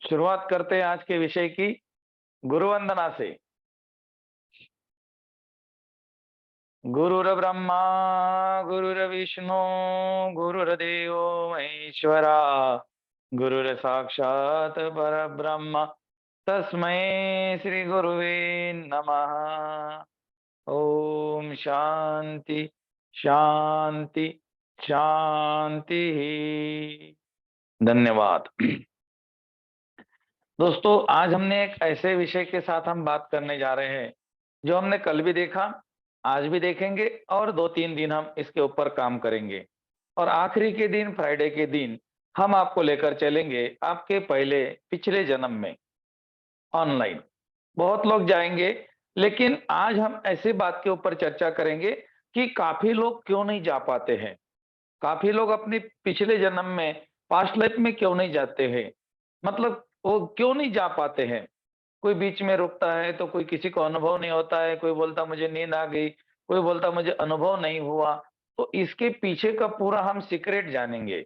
शुरुआत करते हैं आज के विषय की गुरु वंदना से। गुरुर्ब्रह्मा गुरुर्विष्णु गुरुर्देवो महेश्वरा गुरुर्साक्षात् परब्रह्म तस्मै श्री गुरुवे नमः। ओम शांति शांति शांति। धन्यवाद। दोस्तों, आज हमने एक ऐसे विषय के साथ हम बात करने जा रहे हैं जो हमने कल भी देखा, आज भी देखेंगे और 2-3 दिन हम इसके ऊपर काम करेंगे। और आखिरी के दिन, फ्राइडे के दिन, हम आपको लेकर चलेंगे आपके पहले पिछले जन्म में ऑनलाइन। बहुत लोग जाएंगे, लेकिन आज हम ऐसी बात के ऊपर चर्चा करेंगे कि काफी लोग क्यों नहीं जा पाते हैं। काफी लोग अपने पिछले जन्म में, पास्ट लाइफ में क्यों नहीं जाते हैं, मतलब वो क्यों नहीं जा पाते हैं। कोई बीच में रुकता है तो कोई किसी को अनुभव नहीं होता है, कोई बोलता मुझे नींद आ गई, कोई बोलता मुझे अनुभव नहीं हुआ। तो इसके पीछे का पूरा हम सीक्रेट जानेंगे।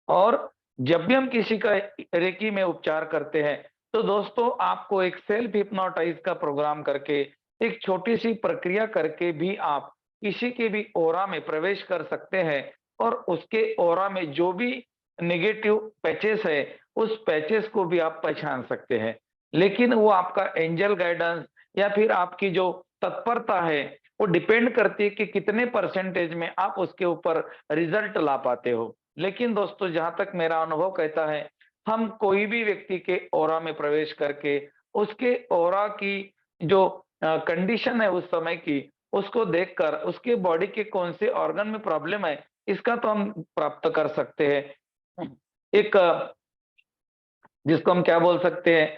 और जब भी हम किसी का रेकी में उपचार करते हैं तो दोस्तों आपको एक सेल्फ हिप्नोटाइज का प्रोग्राम करके, एक छोटी सी प्रक्रिया करके भी आप किसी के भी ऑरा में प्रवेश कर सकते हैं और उसके ऑरा में जो भी नेगेटिव पैचेस है उस पैचेस को भी आप पहचान सकते हैं। लेकिन वो आपका एंजल गाइडेंस या फिर आपकी जो तत्परता है वो डिपेंड करती है कि कितने परसेंटेज में आप उसके ऊपर रिजल्ट ला पाते हो। लेकिन दोस्तों, जहां तक मेरा अनुभव कहता है, हम कोई भी व्यक्ति के ऑरा में प्रवेश करके उसके ऑरा की जो कंडीशन है उस समय की, उसको देखकर उसके बॉडी के कौन से ऑर्गन में प्रॉब्लम है, इसका तो हम प्राप्त कर सकते हैं। एक जिसको हम क्या बोल सकते हैं,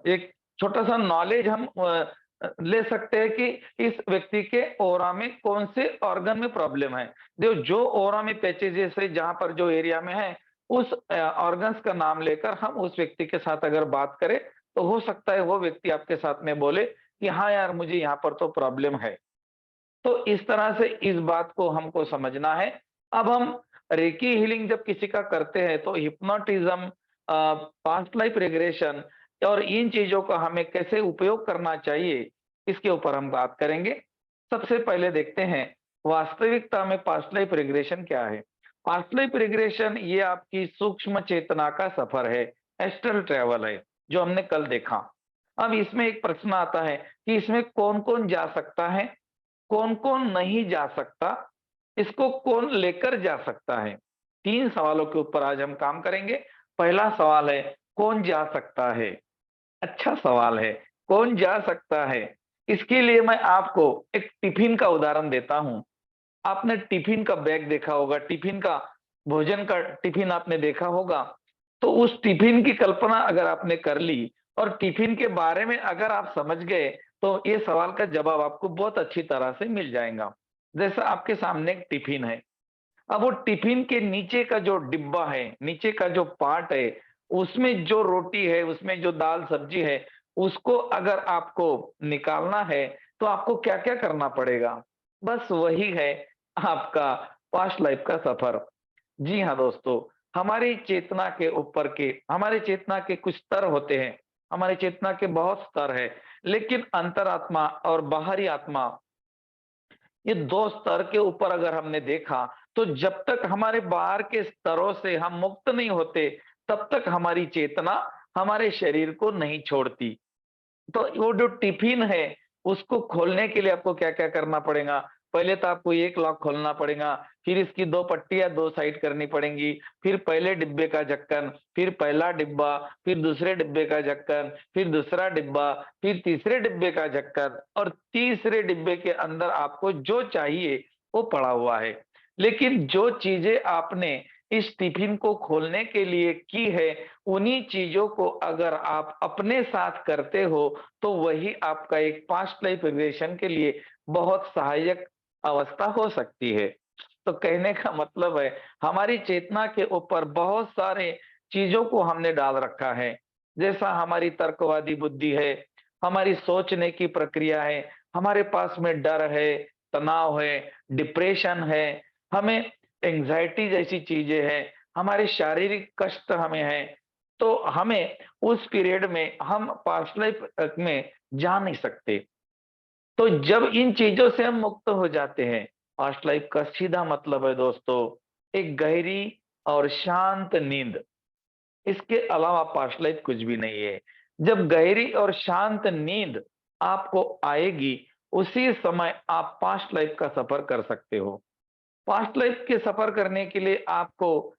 एक छोटा-सा नॉलेज हम ले सकते हैं कि इस व्यक्ति के ऑरा में कौन से ऑर्गन में प्रॉब्लम है। जो ऑरा में पैचेज़ है, जहाँ पर जो एरिया में है, उस ऑर्गन्स का नाम लेकर हम उस व्यक्ति के साथ अगर बात करें, तो हो सकता है वो व्यक्ति आपके साथ में बोले कि हाँ यार, मुझे यहाँ पर तो प्रॉब्लम है। तो इस तरह से इस बात को हमको समझना है। अब हम रेकी हीलिंग जब किसी का करते हैं तो हिप्नोटिज्म, पास्ट लाइफ रिग्रेशन और इन चीजों का हमें कैसे उपयोग करना चाहिए, इसके ऊपर हम बात करेंगे। सबसे पहले देखते हैं वास्तविकता में पास्ट लाइफ रिग्रेशन क्या है। पास्ट लाइफ रिग्रेशन ये आपकी सूक्ष्म चेतना का सफर है, एस्ट्रल ट्रैवल है, जो हमने कल देखा। अब इसमें एक प्रश्न आता है कि इसमें कौन-कौन जा सकता है, कौन-कौन नहीं जा सकता, इसको कौन लेकर जा सकता है? 3 सवालों के ऊपर आज हम काम करेंगे। पहला सवाल है, कौन जा सकता है? अच्छा सवाल है, कौन जा सकता है? इसके लिए मैं आपको एक टिफ़िन का उदाहरण देता हूँ। आपने टिफ़िन का बैग देखा होगा, टिफ़िन का भोजन का टिफ़िन आपने देखा होगा। तो उस टिफ़िन की कल्पना अगर आपने कर ली और टिफ़िन के बारे में अगर आप समझ गए, तो ये सवाल का जवाब आपको बहुत अच्छी तरह से मिल जाएगा। जैसा आपके सामने एक टिफ़िन है, अब वो टिफ़िन के नीचे का जो डिब्बा है, नीचे का जो पार्ट है, उसमें जो रोटी है, उसमें जो दाल-सब्जी है, उसको अगर आपको निकालना है, तो आपको क्या-क्या करना पड़ेगा? बस वही है आपका पास्ट लाइफ का सफर। जी हाँ दोस्तों, हमारी चेतना के ऊपर के हमारे चेतना के कुछ स्तर होते हैं, हमारी चेतना के बहुत स्तर हैं, लेकिन अंतरात्मा और बाहरी आत्मा, ये 2 स्तर के ऊपर अगर हमने देखा, तो जब तक हमारे बाहर के स्तरों से हम मुक्त नहीं होते, तब तक हमारी चेतना हमारे शरीर को नहीं छोड़ती। तो वो जो टिफ़िन है, उसको खोलने के लिए आपको क्या-क्या करना पड़ेगा? पहले तो आपको एक लॉक खोलना पड़ेगा, फिर इसकी 2 पट्टियाँ 2 साइड करनी पड़ेंगी, फिर पहले डिब्बे का ढक्कन, फिर पहला डिब्बा, फिर दूसरे डिब्बे का ढक्कन, फिर दूसरा डिब्बा, फिर तीसरे डिब्बे का ढक्कन और तीसरे डिब्बे के अंदर आपको जो चाहिए, वो पड़ा हुआ है। लेकिन जो चीज़ें आपने इस टिफ़िन को खोलने के लिए की है, उन्हीं चीज़ों को अगर आप अपने साथ करते हो, तो वही आपका एक पास्ट लाइफ रिग्रेशन के लिए बहुत सहायक अवस्था हो सकती है। तो कहने का मतलब है, हमारी चेतना के ऊपर बहुत सारे चीज़ों को हमने डाल रखा है। जैसा हमारी तर्कवादी बुद्धि है, हमारी सोचने की प्रक्रिया है, हमारे पास में डर है, तनाव है, डिप्रेशन है, हमें एंग्ज़ायटी जैसी चीज़ें हैं, हमारे शारीरिक कष्ट हमें है, तो हमें उस पीरियड में हम पास्ट लाइफ में जा नहीं सकते। तो जब इन चीजों से हम मुक्त हो जाते हैं, पास्ट लाइफ का सीधा मतलब है दोस्तों, एक गहरी और शांत नींद। इसके अलावा पास्ट लाइफ कुछ भी नहीं है। जब गहरी और शांत नींद आपको आएगी, उसी समय आप पास्ट लाइफ का सफर कर सकते हो। पास्ट लाइफ के सफर करने के लिए आपको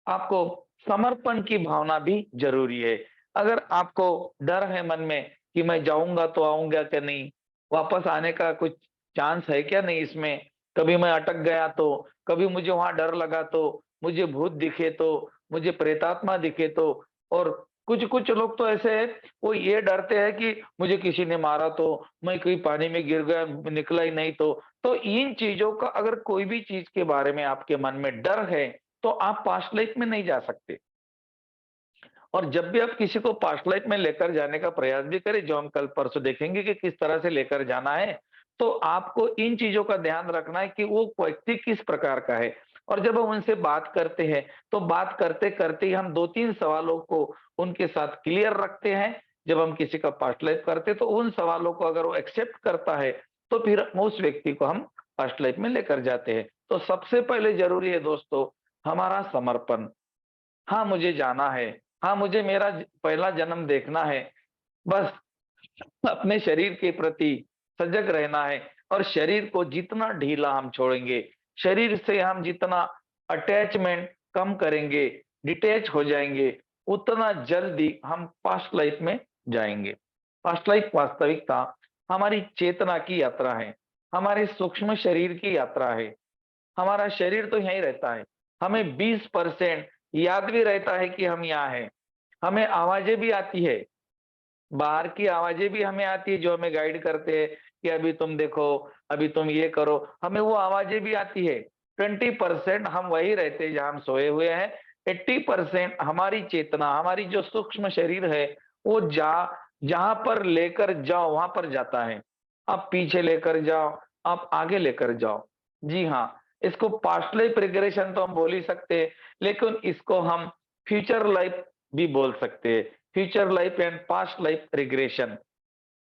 आपको समर्पण की भावना भी ज़रूरी है। अगर आपको डर है मन में कि मैं जाऊँगा तो आऊँगा क्या नहीं? वापस आने का कुछ चांस है क्या नहीं इसमें? कभी मैं अटक गया तो, कभी मुझे वहाँ डर लगा तो, मुझे भूत दिखे तो, मुझे प्रेतात्मा दिखे तो, और कुछ-कुछ लोग तो ऐसे हैं, वो ये डरते हैं कि मुझे किसी ने मारा तो, मैं कहीं पानी में गिर गया, निकला ही नहीं तो। तो इन चीज़ों का अगर कोई भी चीज़ के बारे में आपके मन में डर है, तो आप पास्ट लाइफ में नहीं जा सकते। और जब भी आप किसी को पास्ट लाइफ में लेकर जाने का प्रयास भी करें, जो हम कल परसों देखेंगे कि किस तरह से लेकर जाना है, तो आपको इन चीज़ों का ध्यान रखना है कि वो व्यक्ति किस प्रकार का है। और जब हम उनसे बात करते हैं, तो बात करते-करते ही हम 2-3 सवालों को उनके साथ क्लियर रखते हैं। जब हम किसी का पास्ट लाइफ करते हैं, तो उन सवालों को अगर वो एक्सेप्ट करता है, तो फिर उस व्यक्ति को हम पास्ट लाइफ में लेकर जाते हैं। तो सबसे पहले ज़रूरी है दोस्तों, हमारा समर्पण। हाँ, मुझे जाना है। हाँ, मुझे मेरा पहला जन्म देखना है। बस अपने शरीर के प्रति सजग रहना है, और शरीर को जितना ढीला हम छोड़ेंगे, शरीर से हम जितना अटैचमेंट कम करेंगे, डिटैच हो जाएँगे, उतना जल्दी हम पास्ट लाइफ में जाएँगे। पास्ट लाइफ वास्तविकता हमारी चेतना की यात्रा है, हमारे सूक्ष्म शरीर की यात्रा है। हमारा शरीर तो यहीं रहता है। हमें 20% याद भी रहता है कि हम यहाँ हैं। हमें आवाज़ें भी आती है, बाहर की आवाज़ें भी हमें आती है जो हमें गाइड करते हैं कि अभी तुम देखो, अभी तुम ये करो, हमें वो आवाज़ें भी आती है। 20% हम वही रहते हैं जहाँ हम सोए हुए हैं। 80% हमारी चेतना, हमारी जो सूक्ष्म शरीर है, वो जहाँ पर लेकर जाओ वहाँ पर जाता है। आप पीछे लेकर जाओ, आप आगे लेकर जाओ। जी हाँ, इसको पास्ट लाइफ रिग्रेशन तो हम बोल ही सकते हैं, लेकिन इसको हम फ्यूचर लाइफ भी बोल सकते हैं। Future life and past life regression.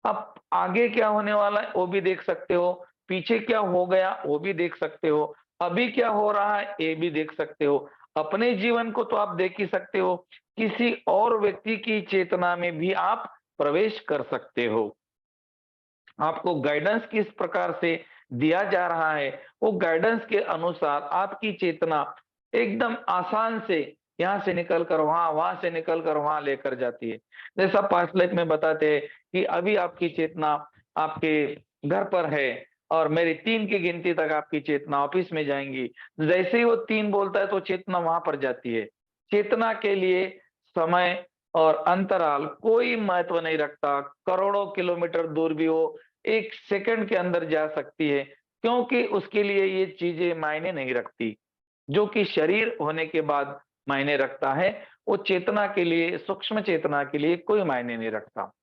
आप आगे क्या होने वाला है वो भी देख सकते हो, पीछे क्या हो गया वो भी देख सकते हो, अभी क्या हो रहा है ये भी देख सकते हो। अपने जीवन को तो आप देख ही सकते हो, किसी और व्यक्ति की चेतना में भी आप प्रवेश कर सकते हो। आपको गाइडेंस किस प्रकार से दिया जा रहा है, वो गाइडेंस के अनुसार आपकी चेतना एकदम आसान से यहाँ से निकल कर वहाँ, वहाँ से निकल कर वहाँ लेकर जाती है। जैसा पास्ट लाइफ में बताते हैं कि अभी आपकी चेतना आपके घर पर है, और मेरी 3 की गिनती तक आपकी चेतना ऑफिस में जाएँगी। जैसे ही वो 3 बोलता है तो चेतना वहाँ पर जाती है। चेतना के लिए समय और अंतराल कोई महत्व नहीं रखता, करोड़ों किलोमीटर दूर भी वो 1 सेकंड के अंदर जा सकती है, क्योंकि उसके लिए ये चीज़ें मायने नहीं रखती। जो कि शरीर होने के बाद मायने रखता है, वो चेतना के लिए, सूक्ष्म चेतना के लिए कोई मायने नहीं रखता।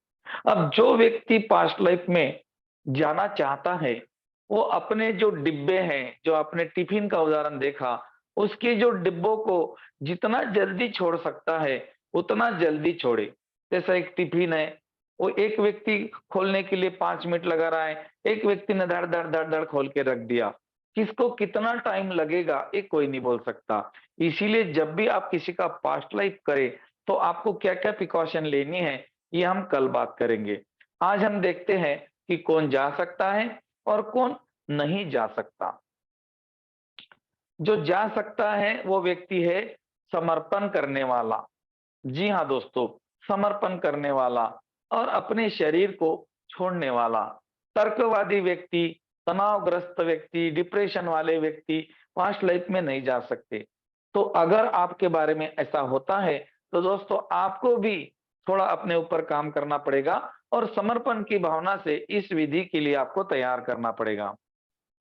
अब जो व्यक्ति पास्ट लाइफ में जाना चाहता है, वो अपने जो डिब्बे हैं, जो आपने टिफ़िन का उदाहरण देखा, उसके जो डिब्बों को जितना जल्दी छोड़ सकता है, उतना जल्दी छोड़े। जैसा एक टिफ़िन है, वो एक व्यक्ति खोलने के लिए 5 मिनट लगा रहा है, एक व्यक्ति ने धड़-धड़, धड़-धड़ खोल के रख दिया। किसको कितना टाइम लगेगा, ये कोई नहीं बोल सकता। इसीलिए जब भी आप किसी का पास्ट लाइफ करें, तो आपको क्या-क्या प्रिकॉशन लेनी है, ये हम कल बात करेंगे। आज हम देखते हैं कि कौन जा सकता है और कौन नहीं जा सकता। जो जा सकता है वो व्यक्ति है समर्पण करने वाला। जी हाँ दोस्तों, समर्पण करने वाला और अपने शरीर को छोड़ने वाला। तर्कवादी व्यक्ति, तनावग्रस्त व्यक्ति, डिप्रेशन वाले व्यक्ति पास्ट लाइफ में नहीं जा सकते। तो अगर आपके बारे में ऐसा होता है, तो दोस्तों आपको भी थोड़ा अपने ऊपर काम करना पड़ेगा, और समर्पण की भावना से इस विधि के लिए आपको तैयार करना पड़ेगा।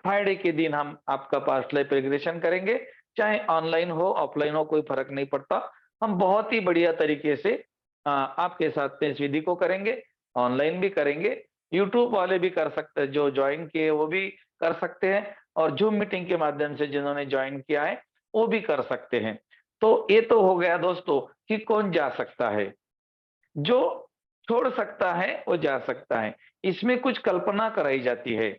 फ्राइडे के दिन हम आपका पास्ट लाइफ रिग्रेशन करेंगे, चाहे ऑनलाइन हो, ऑफलाइन हो, कोई फ़र्क नहीं पड़ता। हम बहुत ही बढ़िया तरीके से आपके साथ में इस विधि को करेंगे, ऑनलाइन भी करेंगे, यूट्यूब वाले भी कर सकते हैं, जो जॉइन किए वो भी कर सकते हैं, और ज़ूम मीटिंग के माध्यम से जिन्होंने जॉइन किया है, वो भी कर सकते हैं। तो ये तो हो गया दोस्तों कि कौन जा सकता है। जो छोड़ सकता है वो जा सकता है। इसमें कुछ कल्पना कराई जाती है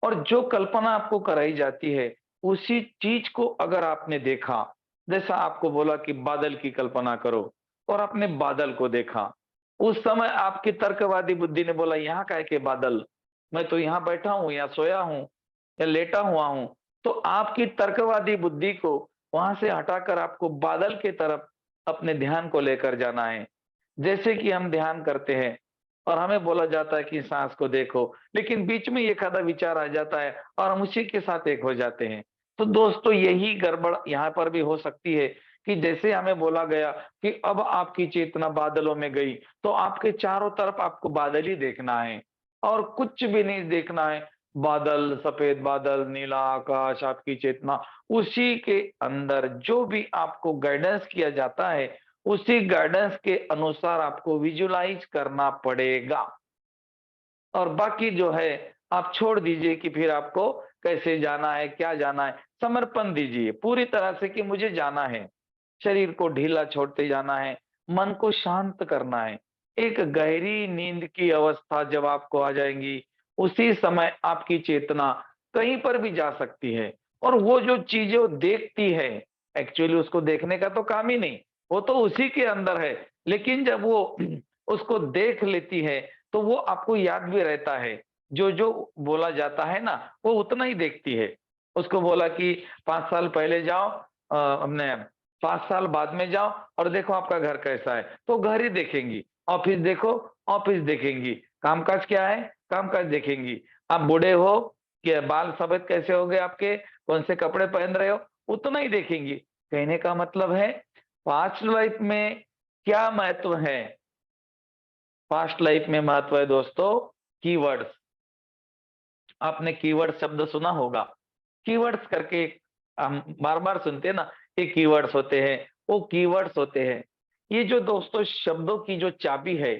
और जो कल्पना आपको कराई जाती है, उसी चीज़ को अगर आपने देखा, जैसा आपको बोला कि बादल की कल्पना करो और आपने बादल को देखा। उस समय आपकी तर्कवादी बुद्धि ने बोला यहाँ काहे के बादल? मैं तो यहाँ बैठा हूँ या सोया हूँ या लेटा हुआ हूँ। तो आपकी तर्कवादी बुद्धि को वहाँ से हटाकर आपको बादल की तरफ अपने ध्यान को लेकर जाना है। जैसे कि हम ध्यान करते हैं और हमें बोला जाता है कि साँस को देखो, लेकिन बीच में एक आधा विचार आ जाता है और हम उसी के साथ एक हो जाते हैं। तो दोस्तों यही गड़बड़ यहाँ पर भी हो सकती है कि जैसे हमें बोला गया कि अब आपकी चेतना बादलों में गई, तो आपके चारों तरफ आपको बादल ही देखना है और कुछ भी नहीं देखना है। बादल, सफेद बादल, नीला आकाश, आपकी चेतना, उसी के अंदर जो भी आपको गाइडेंस किया जाता है, उसी गाइडेंस के अनुसार आपको विजुअलाइज़ करना पड़ेगा। और बाकी जो है आप छोड़ दीजिए कि फिर आपको कैसे जाना है, क्या जाना है, समर्पण दीजिए पूरी तरह से कि मुझे जाना है। शरीर को ढीला छोड़ते जाना है, मन को शांत करना है। एक गहरी नींद की अवस्था जब आपको आ जाएगी, उसी समय आपकी चेतना कहीं पर भी जा सकती है और वो जो चीज़ें वो देखती है, एक्चुअली उसको देखने का तो काम ही नहीं, वो तो उसी के अंदर है। लेकिन जब वो उसको देख लेती है, तो वो आपको याद भी रहता है। जो-जो बोला जाता है ना, वो उतना ही देखती है। उसको बोला कि 5 साल पहले जाओ अपने 5 साल बाद में जाओ और देखो आपका घर कैसा है, तो घर ही देखेंगी। ऑफ़िस देखो, ऑफ़िस देखेंगी। कामकाज क्या है, कामकाज देखेंगी। आप बूढ़े हो, क्या बाल सफ़ेद कैसे हो गए आपके, कौन से कपड़े पहन रहे हो, उतना ही देखेंगी। कहने का मतलब है, पास्ट लाइफ़ में क्या महत्व है? पास्ट लाइफ में महत्व है दोस्तों कीवर्ड्स। आपने कीवर्ड शब्द सुना होगा। कीवर्ड्स करके हम बार-बार सुनते हैं ना, ये कीवर्ड्स होते हैं, वो कीवर्ड्स होते हैं। ये जो दोस्तों शब्दों की जो चाबी है,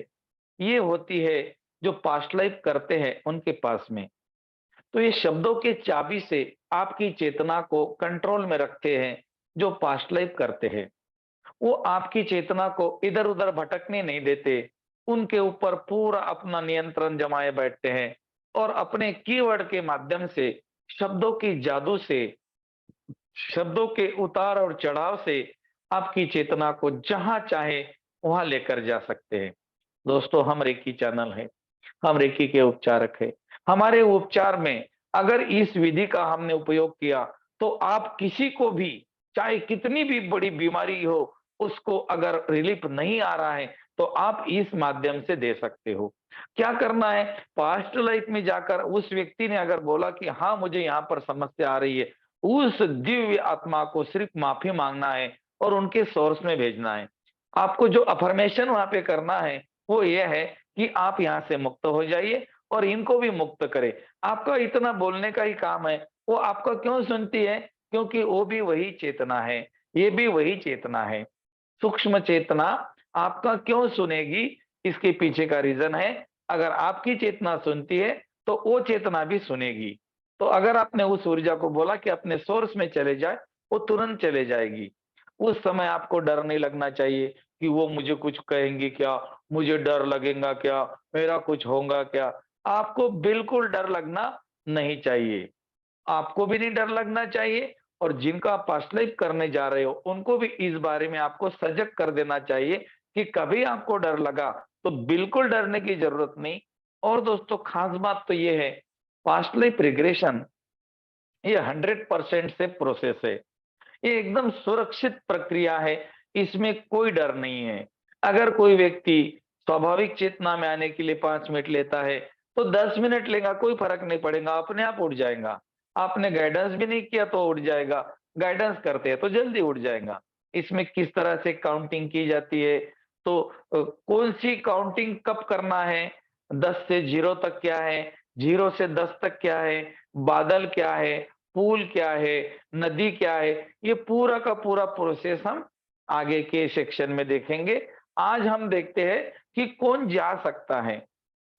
ये होती है जो पास्ट लाइफ करते हैं उनके पास में। तो ये शब्दों के चाबी से आपकी चेतना को कंट्रोल में रखते हैं, जो पास्ट लाइफ करते हैं। वो आपकी चेतना को इधर-उधर भटकने नहीं देते। उनके ऊपर पूरा अपना नियंत्रण जमाए बैठते हैं और अपने कीवर्ड के माध्यम से, शब्दों की जादू से, शब्दों के उतार और चढ़ाव से आपकी चेतना को जहाँ चाहे वहाँ लेकर जा सकते हैं। दोस्तों हम रेकी चैनल है, हम रेकी के उपचारक हैं। हमारे उपचार में अगर इस विधि का हमने उपयोग किया, तो आप किसी को भी, चाहे कितनी भी बड़ी बीमारी हो, उसको अगर रिलीफ नहीं आ रहा है, तो आप इस माध्यम से दे सकते हो। क्या करना है? पास्ट लाइफ में जाकर उस व्यक्ति ने अगर बोला कि हाँ, मुझे यहाँ पर समस्या आ रही है, उस दिव्य आत्मा को सिर्फ माफ़ी माँगना है और उनके सोर्स में भेजना है। आपको जो अफ़र्मेशन वहाँ पे करना है, वो ये है कि आप यहाँ से मुक्त हो जाइए और इनको भी मुक्त करें। आपका इतना बोलने का ही काम है, वो आपका क्यों सुनती है? क्योंकि वो भी वही चेतना है, ये भी वही चेतना है। सूक्ष्म चेतना आपका क्यों सुनेगी? इसके पीछे का रीज़न है, अगर आपकी चेतना सुनती है, तो वो चेतना भी सुनेगी। तो अगर आपने उस ऊर्जा को बोला कि अपने सोर्स में चले जाए, वो तुरंत चले जाएगी। उस समय आपको डर नहीं लगना चाहिए कि वो मुझे कुछ कहेंगी क्या? मुझे डर लगेगा क्या? मेरा कुछ होगा क्या? आपको बिल्कुल डर लगना नहीं चाहिए। आपको भी नहीं डर लगना चाहिए और जिनका आप पास्ट लाइफ करने जा रहे हो, उनको भी इस बारे में आपको सजग कर देना चाहिए कि कभी आपको डर लगा, तो बिल्कुल डरने की ज़रूरत नहीं। और दोस्तों ख़ास बात तो ये है, पास्ट लाइफ रिग्रेशन ये 100% से प्रोसेस है। ये एकदम सुरक्षित प्रक्रिया है, इसमें कोई डर नहीं है। अगर कोई व्यक्ति स्वाभाविक चेतना में आने के लिए 5 मिनट लेता है, तो 10 मिनट लेगा, कोई फ़र्क नहीं पड़ेगा, अपने आप उठ जाएगा। आपने गाइडेंस भी नहीं किया तो उठ जाएगा, गाइडेंस करते हैं तो जल्दी उठ जाएगा। इसमें किस तरह से काउंटिंग की जाती है, तो कौन-सी काउंटिंग कब करना है, 10 से 0 तक क्या है, 0 से 10 तक क्या है, बादल क्या है, पूल क्या है, नदी क्या है, ये पूरा का पूरा प्रोसेस हम आगे के सेक्शन में देखेंगे। आज हम देखते हैं कि कौन जा सकता है।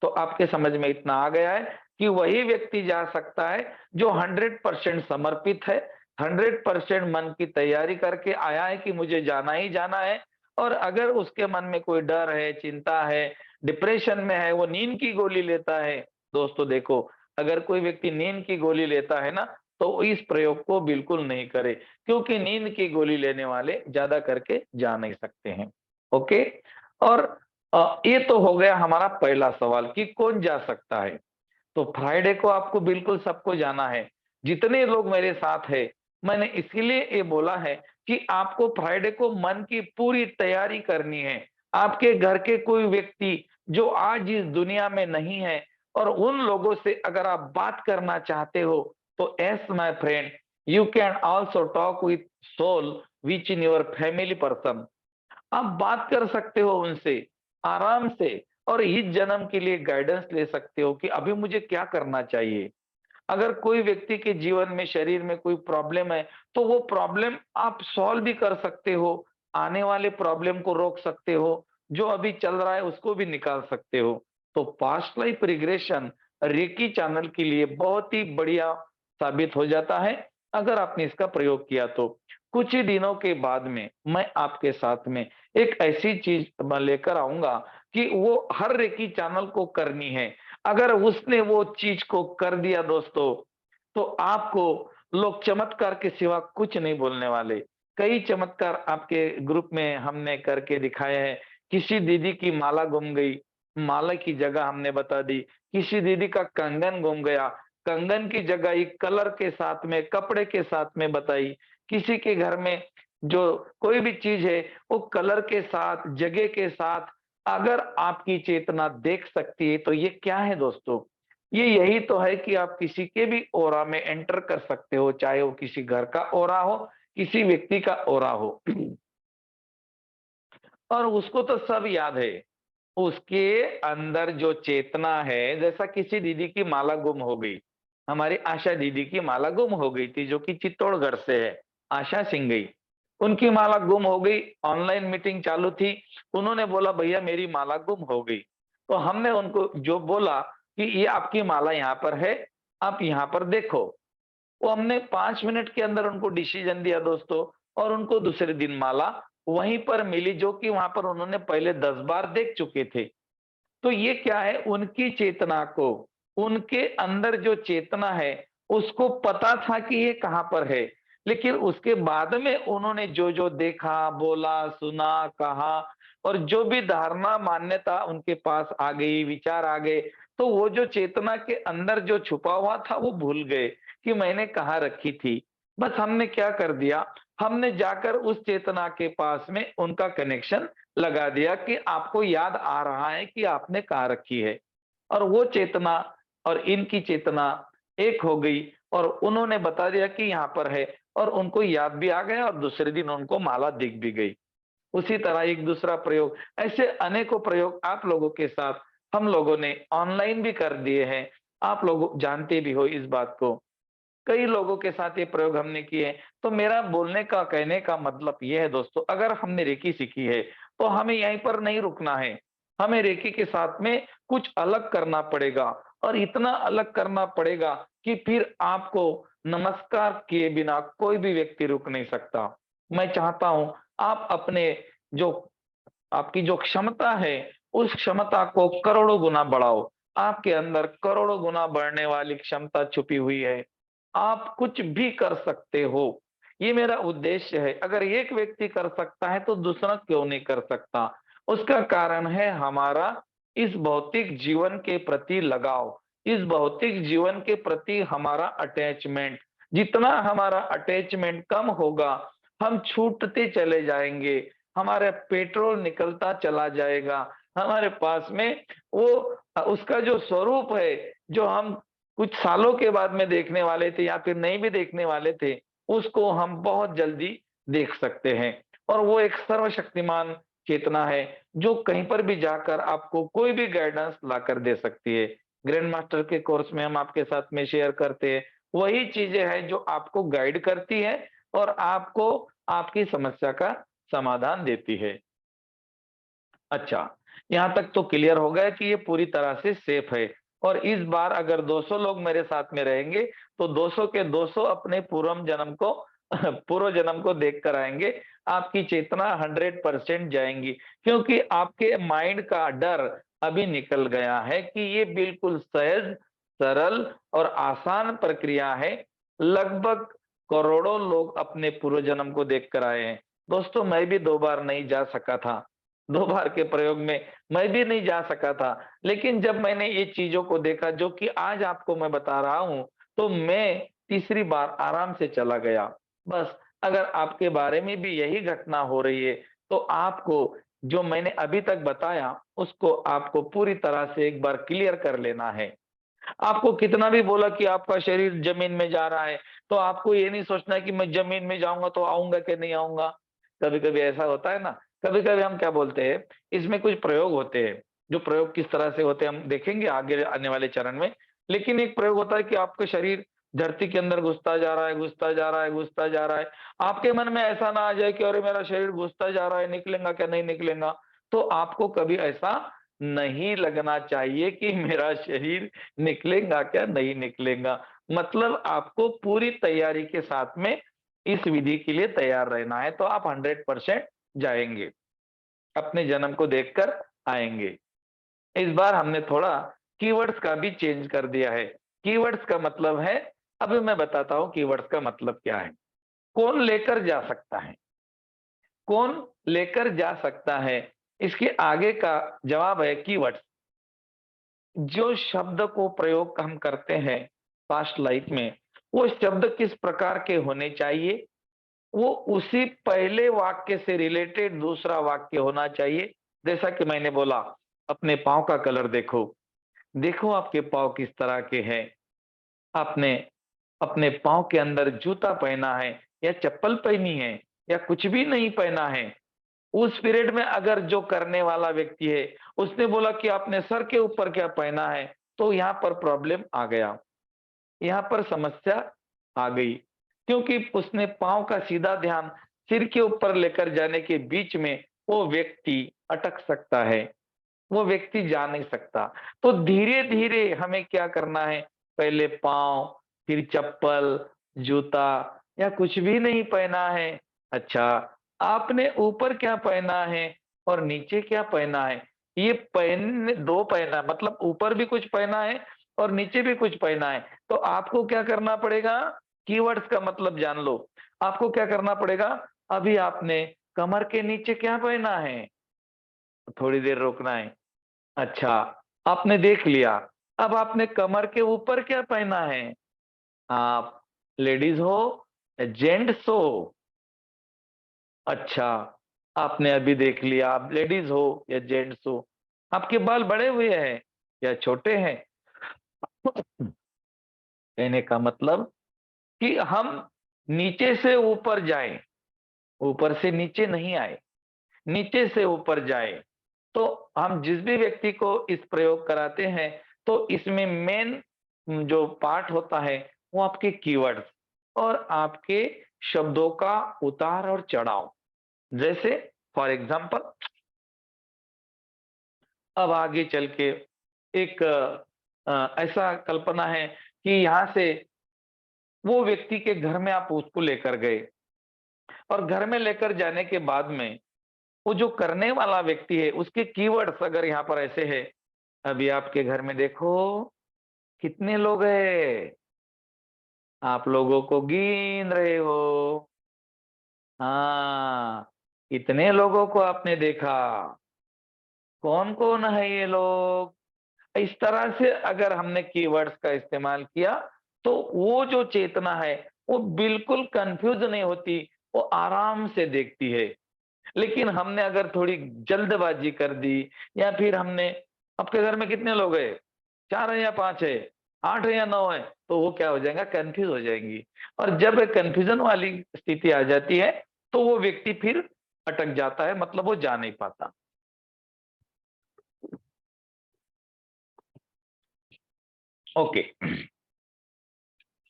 तो आपके समझ में इतना आ गया है कि वही व्यक्ति जा सकता है जो 100% समर्पित है, 100% मन की तैयारी करके आया है कि मुझे जाना ही जाना है। और अगर उसके मन में कोई डर है, चिंता है, डिप्रेशन में है, वो नींद की गोली लेता है। दोस्तों देखो, अगर कोई व्यक्ति नींद की गोली लेता है ना, तो इस प्रयोग को बिल्कुल नहीं करे, क्योंकि नींद की गोली लेने वाले ज़्यादा करके जा नहीं सकते हैं। ओके? और ये तो हो गया हमारा पहला सवाल कि कौन जा सकता है? तो फ्राइडे को आपको बिल्कुल सबको जाना है। जितने लोग मेरे साथ हैं, मैंने इसीलिए ये बोला है कि आपको फ्राइडे को मन की पूरी तैयारी करनी है। आपके घर के कोई व्यक्ति जो आज इस दुनिया में नहीं है और उन लोगों से अगर आप बात करना चाहते हो, तो yes my friend, you can also talk with soul which in your family person. आप बात कर सकते हो उनसे आराम से और इस जन्म के लिए गाइडेंस ले सकते हो कि अभी मुझे क्या करना चाहिए। अगर कोई व्यक्ति के जीवन में, शरीर में कोई प्रॉब्लम है, तो वो प्रॉब्लम आप सॉल्व भी कर सकते हो, आने वाले प्रॉब्लम को रोक सकते हो, जो अभी चल रहा है उसको भी निकाल सकते हो। तो past life regression reiki channel के लिए बहुत ही बढ़िया साबित हो जाता है, अगर आपने इसका प्रयोग किया तो। कुछ ही दिनों के बाद में मैं आपके साथ में एक ऐसी चीज मैं लेकर आऊँगा कि वो हर रेकी चैनल को करनी है। अगर उसने वो चीज को कर दिया दोस्तों, तो आपको लोग चमत्कार के सिवा कुछ नहीं बोलने वाले। कई चमत्कार आपके ग्रुप में हमने करके दिखाए हैं। किसी दीदी की माला गुम गई, माला की जगह हमने बता दी। किसी दीदी का कंगन गुम गया, कंगन की जगह एक कलर के साथ में, कपड़े के साथ में बताई। किसी के घर में जो कोई भी चीज़ है, वो कलर के साथ, जगह के साथ अगर आपकी चेतना देख सकती है, तो ये क्या है दोस्तों? ये यही तो है कि आप किसी के भी ऑरा में एंटर कर सकते हो, चाहे वो किसी घर का ऑरा हो, किसी व्यक्ति का ऑरा हो। और उसको तो सब याद है। उसके अंदर जो चेतना है, जैसा किसी दीदी की माला गुम हो गई। हमारी आशा दीदी की माला गुम हो गई थी, जो कि चित्तौड़गढ़ से है, आशा सिंघई। उनकी माला गुम हो गई, ऑनलाइन मीटिंग चालू थी। उन्होंने बोला, भैया मेरी माला गुम हो गई। तो हमने उनको जो बोला कि ये आपकी माला यहाँ पर है, आप यहाँ पर देखो। वो हमने 5 मिनट के अंदर उनको डिसीजन दिया दोस्तों, और उनको दूसरे दिन माला वहीं पर मिली, जो कि वहाँ पर उन्होंने पहले 10 बार देख चुके थे। तो ये क्या है, उनकी चेतना को, उनके अंदर जो चेतना है, उसको पता था कि ये कहाँ पर है। लेकिन उसके बाद में उन्होंने जो-जो देखा, बोला, सुना, कहा और जो भी धारणा, मान्यता उनके पास आ गई, विचार आ गए, तो वो जो चेतना के अंदर जो छुपा हुआ था, वो भूल गए कि मैंने कहाँ रखी थी। बस हमने क्या कर दिया, हमने जाकर उस चेतना के पास में उनका कनेक्शन लगा दिया कि आपको याद आ रहा है कि आपने कहाँ रखी है। और वो चेतना और इनकी चेतना एक हो गई और उन्होंने बता दिया कि यहाँ पर है, और उनको याद भी आ गया और दूसरे दिन उनको माला दिख भी गई। उसी तरह एक दूसरा प्रयोग, ऐसे अनेकों प्रयोग आप लोगों के साथ हम लोगों ने ऑनलाइन भी कर दिए हैं। आप लोग जानते भी हो इस बात को। कई लोगों के साथ ये प्रयोग हमने किए हैं। तो मेरा बोलने का, कहने का मतलब ये है दोस्तों, अगर हमने रेकी सीखी है, तो हमें यहीं पर नहीं रुकना है। हमें रेकी के साथ में कुछ अलग करना पड़ेगा, और इतना अलग करना पड़ेगा कि फिर आपको नमस्कार किए बिना कोई भी व्यक्ति रुक नहीं सकता। मैं चाहता हूँ आप अपने जो आपकी जो क्षमता है, उस क्षमता को करोड़ों गुना बढ़ाओ। आपके अंदर करोड़ों गुना बढ़ने वाली क्षमता छुपी हुई है। आप कुछ भी कर सकते हो। ये मेरा उद्देश्य है। अगर एक व्यक्ति कर सकता है, तो दूसरा क्यों नहीं कर सकता? उसका कारण है हमारा इस भौतिक जीवन के प्रति लगाव, इस भौतिक जीवन के प्रति हमारा अटैचमेंट। जितना हमारा अटैचमेंट कम होगा, हम छूटते चले जाएँगे। हमारा पेट्रोल निकलता चला जाएगा। हमारे पास में वो उसका जो स्वरूप है, जो हम कुछ सालों के बाद में देखने वाले थे या फिर नहीं भी देखने वाले थे, उसको हम बहुत जल्दी देख सकते हैं। और वो एक सर्वशक्तिमान चेतना है, जो कहीं पर भी जाकर आपको कोई भी गाइडेंस लाकर दे सकती है। ग्रैंड मास्टर के कोर्स में हम आपके साथ में शेयर करते हैं, वही चीज़ें हैं जो आपको गाइड करती है और आपको आपकी समस्या का समाधान देती है। अच्छा, यहाँ तक तो क्लियर हो गया कि ये पूरी तरह से सेफ है, और इस बार अगर 200 लोग मेरे साथ में रहेंगे, तो 200 के 200 अपने पूर्व जन्म को पूर्व जन्म को देख कर आएंगे, आपकी चेतना 100% जाएंगी, क्योंकि आपके माइंड का डर अभी निकल गया है कि ये बिल्कुल सहज, सरल और आसान प्रक्रिया है। लगभग करोड़ों लोग अपने पूर्व जन्म को देख कर आए हैं। दोस्तों, मैं भी 2 बार नहीं जा सका था। 2 बार के प्रयोग में मैं भी नहीं जा सका था। लेकिन जब मैंने ये चीज़ों को देखा जो कि आज आपको मैं बता रहा हूँ, तो मैं तीसरी बार आराम से चला गया। बस, अगर आपके बारे में भी यही घटना हो रही है, तो आपको जो मैंने अभी तक बताया, उसको आपको पूरी तरह से एक बार क्लियर कर लेना है। आपको कितना भी बोला कि आपका शरीर ज़मीन में जा रहा है, तो आपको ये नहीं सोचना है कि मैं ज़मीन में जाऊँगा तो आऊँगा कि नहीं आऊँगा। कभी-कभी ऐसा होता है ना, कभी-कभी हम क्या बोलते हैं, इसमें कुछ प्रयोग होते हैं, जो प्रयोग किस तरह से होते हैं हम देखेंगे आगे आने वाले चरण में। लेकिन एक प्रयोग होता है कि आपका शरीर धरती के अंदर घुसता जा रहा है, घुसता जा रहा है, घुसता जा रहा है। आपके मन में ऐसा ना आ जाए कि अरे मेरा शरीर घुसता जा रहा है, निकलेगा क्या नहीं निकलेगा? तो आपको कभी ऐसा नहीं लगना चाहिए कि मेरा शरीर निकलेगा क्या नहीं निकलेगा। मतलब आपको पूरी तैयारी के साथ में इस विधि के लिए तैयार रहना है, तो आप 100% जाएँगे, अपने जन्म को देखकर आएँगे। इस बार हमने थोड़ा कीवर्ड्स का भी चेंज कर दिया है। कीवर्ड्स का मतलब है, अभी मैं बताता हूँ कीवर्ड्स का मतलब क्या है। कौन लेकर जा सकता है? कौन लेकर जा सकता है? इसके आगे का जवाब है कीवर्ड्स। जो शब्द को प्रयोग हम करते हैं पास्ट लाइफ में, वो शब्द किस प्रकार के होने चाहिए? वो उसी पहले वाक्य से रिलेटेड दूसरा वाक्य होना चाहिए। जैसा कि मैंने बोला, अपने पाँव का कलर देखो, देखो आपके पाँव किस तरह के हैं। आपने अपने पाँव के अंदर जूता पहना है या चप्पल पहनी है या कुछ भी नहीं पहना है। उस पीरियड में अगर जो करने वाला व्यक्ति है, उसने बोला कि आपने सर के ऊपर क्या पहना है, तो यहाँ पर प्रॉब्लम आ गया, यहाँ पर समस्या आ गई। क्योंकि उसने पाँव का सीधा ध्यान सिर के ऊपर लेकर जाने के बीच में वो व्यक्ति अटक सकता है, वो व्यक्ति जा नहीं सकता। तो धीरे-धीरे हमें क्या करना है, पहले पाँव, फिर चप्पल, जूता या कुछ भी नहीं पहना है। अच्छा, आपने ऊपर क्या पहना है और नीचे क्या पहना है? ये 2 पहना मतलब ऊपर भी कुछ पहना है और नीचे भी कुछ पहना है। तो आपको क्या करना पड़ेगा? कीवर्ड्स का मतलब जान लो। आपको क्या करना पड़ेगा? अभी आपने कमर के नीचे क्या पहना है? थोड़ी देर रोकना है। अच्छा, आपने देख लिया। अब आपने कमर के ऊपर क्या पहना है? आप लेडीज़ हो या जेंट्स हो? अच्छा, आपने अभी देख लिया आप लेडीज़ हो या जेंट्स हो। आपके बाल बड़े हुए हैं या छोटे हैं? कहने का मतलब कि हम नीचे से ऊपर जाएँ, ऊपर से नीचे नहीं आए, नीचे से ऊपर जाएँ। तो हम जिस भी व्यक्ति को इस प्रयोग कराते हैं, तो इसमें मेन जो पार्ट होता है, वो आपके कीवर्ड्स और आपके शब्दों का उतार और चढ़ाव। जैसे फॉर एग्ज़ाम्पल, अब आगे चल के एक ऐसा कल्पना है कि यहाँ से वो व्यक्ति के घर में आप उसको लेकर गए और घर में लेकर जाने के बाद में, वो जो करने वाला व्यक्ति है, उसके कीवर्ड्स अगर यहाँ पर ऐसे हैं, अभी आपके घर में देखो कितने लोग हैं? आप लोगों को गिन रहे हो। हाँ, कितने लोगों को आपने देखा? कौन-कौन है ये लोग? इस तरह से अगर हमने कीवर्ड्स का इस्तेमाल किया, तो वो जो चेतना है, वो बिल्कुल कन्फ्यूज़ नहीं होती, वो आराम से देखती है। लेकिन हमने अगर थोड़ी जल्दबाज़ी कर दी या फिर हमने आपके घर में कितने लोग हैं? 4 है या 5 है? 8 है या 9 है? तो वो क्या हो जाएगा कन्फ्यूज़ हो जाएँगी और जब कन्फ्यूज़न वाली स्थिति आ जाती है, तो वो व्यक्ति फिर अटक जाता है मतलब वो जा नहीं पाता। ओके,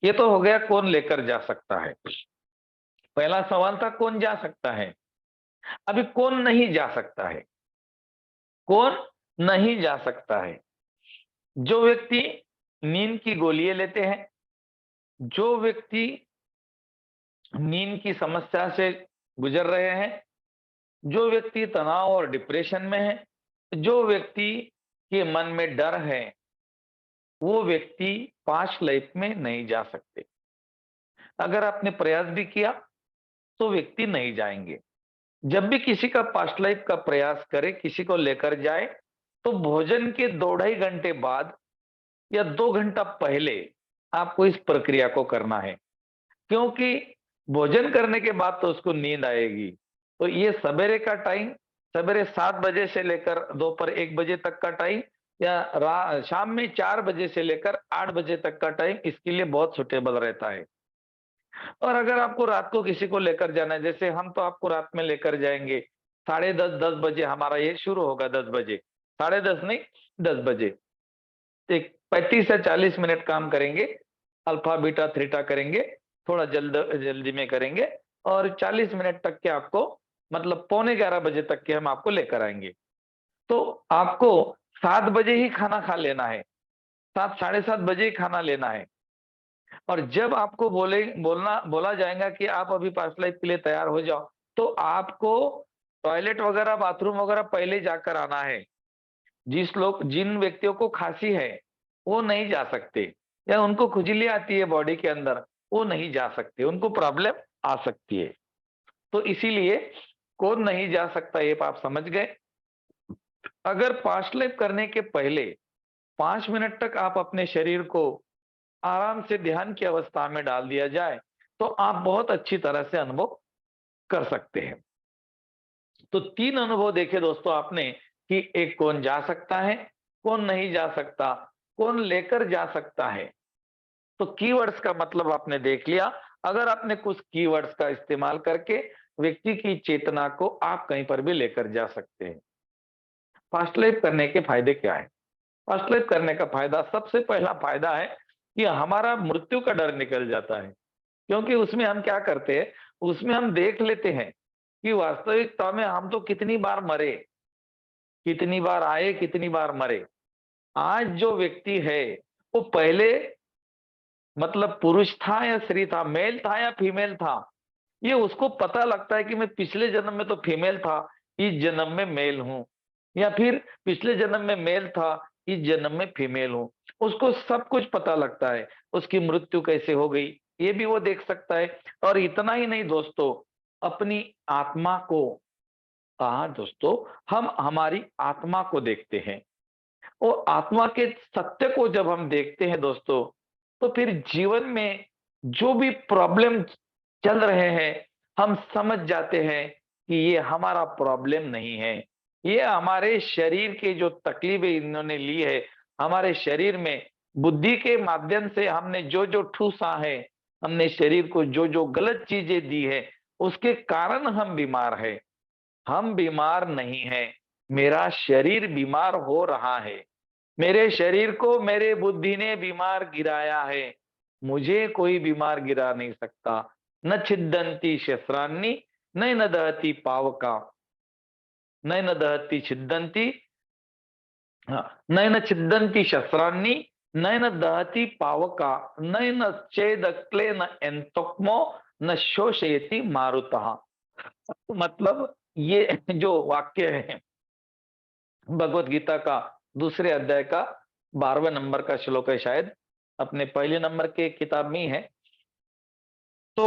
ये तो हो गया कौन लेकर जा सकता है। पहला सवाल था कौन जा सकता है? अभी कौन नहीं जा सकता है? कौन नहीं जा सकता है? जो व्यक्ति नींद की गोलियाँ लेते हैं, जो व्यक्ति नींद की समस्या से गुजर रहे हैं, जो व्यक्ति तनाव और डिप्रेशन में है, जो व्यक्ति के मन में डर है, वो व्यक्ति पास्ट लाइफ में नहीं जा सकते। अगर आपने प्रयास भी किया, तो व्यक्ति नहीं जाएँगे। जब भी किसी का पास्ट लाइफ का प्रयास करे, किसी को लेकर जाए, तो भोजन के 2 ढाई घंटे बाद या 2 घंटा पहले आपको इस प्रक्रिया को करना है। क्योंकि भोजन करने के बाद तो उसको नींद आएगी। तो ये सवेरे का टाइम, सवेरे 7 बजे से लेकर दोपहर 1 बजे तक का टाइम या शाम में 4 बजे से लेकर 8 बजे तक का टाइम इसके लिए बहुत सूटेबल रहता है। और अगर आपको रात को किसी को लेकर जाना है, जैसे हम तो आपको रात में लेकर जाएँगे, साढ़े 10, 10 बजे हमारा ये शुरू होगा 10 बजे, साढ़े 10 नहीं, 10 बजे। एक 35 से 40 मिनट काम करेंगे, अल्फा, बीटा, थीटा करेंगे, थोड़ा जल्दी में करेंगे और 40 मिनट तक के आपको मतलब पौने 11 बजे तक के हम आपको लेकर आएँगे। तो आपको 7 बजे ही खाना खा लेना है, 7 साढ़े 7 बजे ही खाना लेना है और जब आपको बोला जाएगा कि आप अभी पास्ट लाइफ के लिए तैयार हो जाओ, तो आपको टॉयलेट वगैरह, बाथरूम वगैरह पहले जाकर आना है। जिन व्यक्तियों को खाँसी है, वो नहीं जा सकते या उनको खुजली आती है बॉडी के अंदर, वो नहीं जा सकते, उनको प्रॉब्लम आ सकती है। तो इसीलिए कौन नहीं जा सकता ये आप समझ गए। अगर पास्ट लाइफ करने के पहले 5 मिनट तक आप अपने शरीर को आराम से ध्यान की अवस्था में डाल दिया जाए, तो आप बहुत अच्छी तरह से अनुभव कर सकते हैं। तो 3 अनुभव देखे दोस्तों आपने कि एक कौन जा सकता है, कौन नहीं जा सकता, कौन लेकर जा सकता है। तो कीवर्ड्स का मतलब आपने देख लिया। अगर आपने कुछ कीवर्ड्स का इस्तेमाल करके व्यक्ति की चेतना को आप कहीं पर भी लेकर जा सकते हैं। फास्ट लाइफ करने के फायदे क्या है? फास्ट लाइफ करने का फायदा, सबसे पहला फायदा है कि हमारा मृत्यु का डर निकल जाता है। क्योंकि उसमें हम क्या करते हैं, उसमें हम देख लेते हैं कि वास्तविकता में हम तो कितनी बार मरे, कितनी बार आए, कितनी बार मरे। आज जो व्यक्ति है, वो पहले मतलब पुरुष था या स्त्री था, मेल था या फीमेल था, ये उसको पता लगता है कि मैं पिछले जन्म में तो फीमेल था, इस जन्म में मेल हूँ या फिर पिछले जन्म में मेल था, इस जन्म में फीमेल हूँ। उसको सब कुछ पता लगता है, उसकी मृत्यु कैसे हो गई, ये भी वो देख सकता है। और इतना ही नहीं दोस्तों, अपनी आत्मा को, कहा दोस्तों, हम हमारी आत्मा को देखते हैं और आत्मा के सत्य को जब हम देखते हैं दोस्तों, तो फिर जीवन में जो भी प्रॉब्लम चल रहे हैं, हम समझ जाते हैं कि ये हमारा प्रॉब्लम नहीं है। ये हमारे शरीर के जो तकलीफें इन्होंने ली है, हमारे शरीर में बुद्धि के माध्यम से हमने जो-जो ठूसा है, हमने शरीर को जो-जो गलत चीज़ें दी है, उसके कारण हम बीमार हैं। हम बीमार नहीं हैं, मेरा शरीर बीमार हो रहा है। मेरे शरीर को मेरे बुद्धि ने बीमार गिराया है। मुझे कोई बीमार गिरा नहीं सकता। न छिद्दन्ति शस्त्राणि नैन दहति पावका, नैन दहति छिद्दन्ति, हाँ, नैन छिद्दन्ति शस्त्राणि नैन दहति पावका, नैन चेद क्लेन एन्तुक्मो न शोषयति मारुतः। मतलब ये जो वाक्य है भगवत गीता का दूसरे अध्याय का 12वें नंबर का श्लोक है, शायद अपने पहले नंबर के किताब में ही है। तो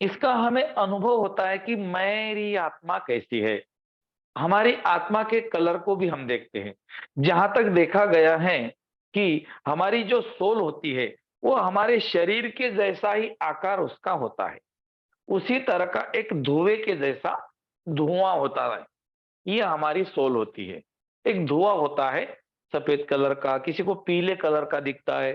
इसका हमें अनुभव होता है कि मेरी आत्मा कैसी है। हमारी आत्मा के कलर को भी हम देखते हैं। जहां तक देखा गया है कि हमारी जो सोल होती है, वो हमारे शरीर के जैसा ही आकार उसका होता है। उसी तरह का एक धुएं के जैसा धुआं होता है। ये हमारी सोल होती है। एक धुआं होता है सफेद कलर का, किसी को पीले कलर का दिखता है।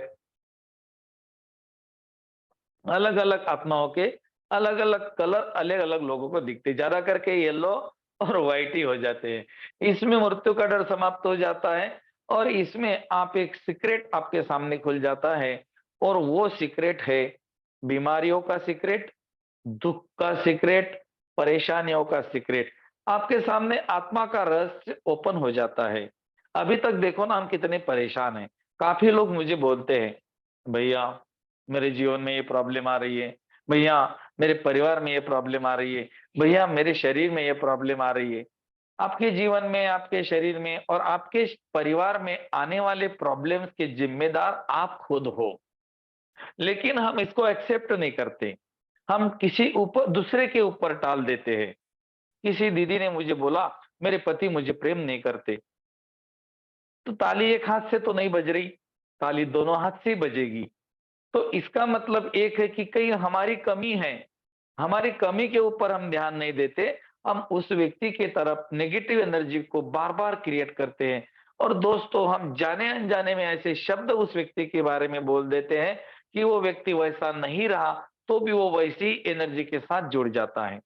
अलग-अलग आत्माओं के अलग-अलग कलर अलग-अलग लोगों को दिखते हैं। ज़्यादा करके येलो और व्हाइट ही हो जाते हैं। इसमें मृत्यु का डर समाप्त हो जाता है और इसमें आप एक सीक्रेट आपके सामने खुल जाता है और वो सीक्रेट है बीमारियों का सीक्रेट, दुःख का सीक्रेट, परेशानियों का सीक्रेट। आपके सामने आत्मा का रहस्य ओपन हो जाता है। अभी तक देखो ना हम कितने परेशान हैं। काफ़ी लोग मुझे बोलते हैं, भैया मेरे जीवन में ये प्रॉब्लम आ रही है, भैया मेरे परिवार में ये प्रॉब्लम आ रही है, भैया मेरे शरीर में ये प्रॉब्लम आ रही है। आपके जीवन में, आपके शरीर में और आपके परिवार में आने वाले प्रॉब्लम्स के जिम्मेदार आप खुद हो। लेकिन हम इसको एक्सेप्ट नहीं करते। हम किसी ऊपर दूसरे के ऊपर टाल देते हैं। किसी दीदी ने मुझे बोला, मेरे पति मुझे प्रेम नहीं करते। तो ताली एक हाथ से तो नहीं बज रही, ताली दोनों हाथ से ही बजेगी। तो इसका मतलब एक है कि कहीं हमारी कमी है, हमारी कमी के ऊपर हम ध्यान नहीं देते, हम उस व्यक्ति की तरफ नेगेटिव एनर्जी को बार-बार क्रिएट करते हैं। और दोस्तों, हम जाने-अनजाने में ऐसे शब्द उस व्यक्ति के बारे में बोल देते हैं कि वो व्यक्ति वैसा नहीं रहा, तो भी वो वैसी एनर्जी के साथ जुड़ जाता है।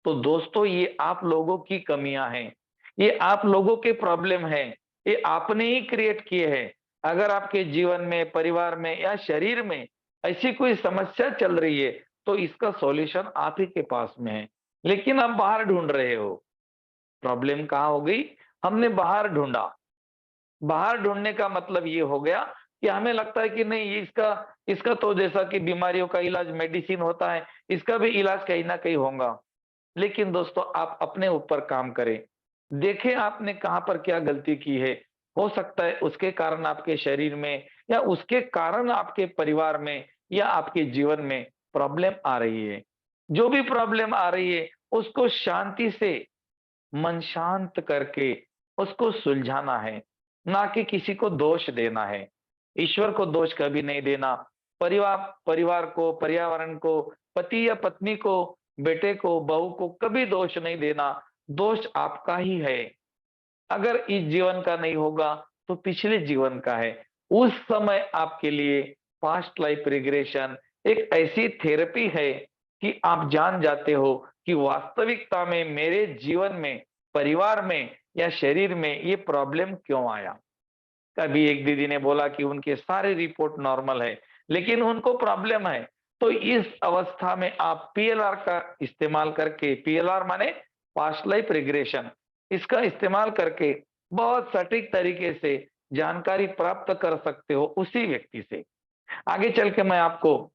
तो दोस्तों, ये आप लोगों की कमियां हैं, ये आप लोगों के प्रॉब्लम है, ये आपने ही क्रिएट किए हैं। अगर आपके जीवन में, परिवार में या शरीर में ऐसी कोई समस्या चल रही है, तो इसका सॉल्यूशन आप ही के पास में है, लेकिन आप बाहर ढूंढ रहे हो। प्रॉब्लम कहाँ हो गई? हमने बाहर ढूंढा। बाहर ढूँढने का मतलब ये हो गया कि हमें लगता है कि नहीं, ये इसका इसका तो जैसा कि बीमारियों का इलाज मेडिसिन होता है, इसका भी इलाज कहीं न कहीं होगा। लेकिन दोस्तों, आप अपने ऊपर काम करें। देखें आपने कहाँ पर क्या गलती की है। हो सकता है उसके कारण आपके शरीर में या उसके कारण आपके परिवार में या आपके जीवन में प्रॉब्लम आ रही है। जो भी प्रॉब्लम आ रही है, उसको शांति से, मन शांत करके उसको सुलझाना है, ना कि किसी को दोष देना है। ईश्वर को दोष कभी नहीं देना, परिवार परिवार को, पर्यावरण को, पति या पत्नी को, बेटे को, बहू को कभी दोष नहीं देना। दोष आपका ही है। अगर इस जीवन का नहीं होगा, तो पिछले जीवन का है। उस समय आपके लिए पास्ट लाइफ रिग्रेशन एक ऐसी थेरेपी है कि आप जान जाते हो कि वास्तविकता में मेरे जीवन में, परिवार में या शरीर में ये प्रॉब्लम क्यों आया। कभी एक दीदी ने बोला कि उनके सारे रिपोर्ट नॉर्मल है, लेकिन उनको प्रॉब्लम है। तो इस अवस्था में आप पीएलआर का इस्तेमाल करके, पीएलआर माने पास्ट लाइफ रिग्रेशन, इसका इस्तेमाल करके बहुत सटीक तरीके से जानकारी प्राप्त कर सकते हो उसी व्यक्ति से। आगे चल के मैं आपको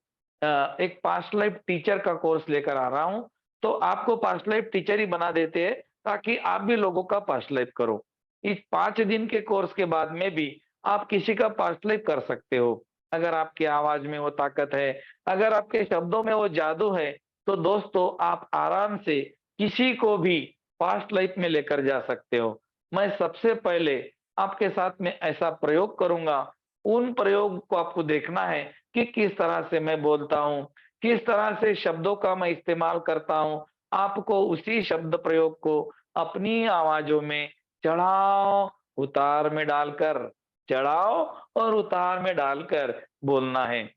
एक पास्ट लाइफ टीचर का कोर्स लेकर आ रहा हूँ, तो आपको पास्ट लाइफ टीचर ही बना देते हैं ताकि आप भी लोगों का पास्ट लाइफ करो। इस 5 दिन के कोर्स के बाद में भी आप किसी का पास्ट लाइफ कर सकते हो। अगर आपकी आवाज में वो ताकत है, अगर आपके शब्दों में वो जादू है, तो दोस्तों आप आराम से किसी को भी पास्ट लाइफ में लेकर जा सकते हो। मैं सबसे पहले आपके साथ में ऐसा प्रयोग करूँगा, उन प्रयोग को आपको देखना है कि किस तरह से मैं बोलता हूँ, किस तरह से शब्दों का मैं इस्तेमाल करता हूँ। आपको उसी शब्द प्रयोग को अपनी आवाज़ों में चढ़ाव-उतार में डालकर, चढ़ाव और उतार में डालकर बोलना है।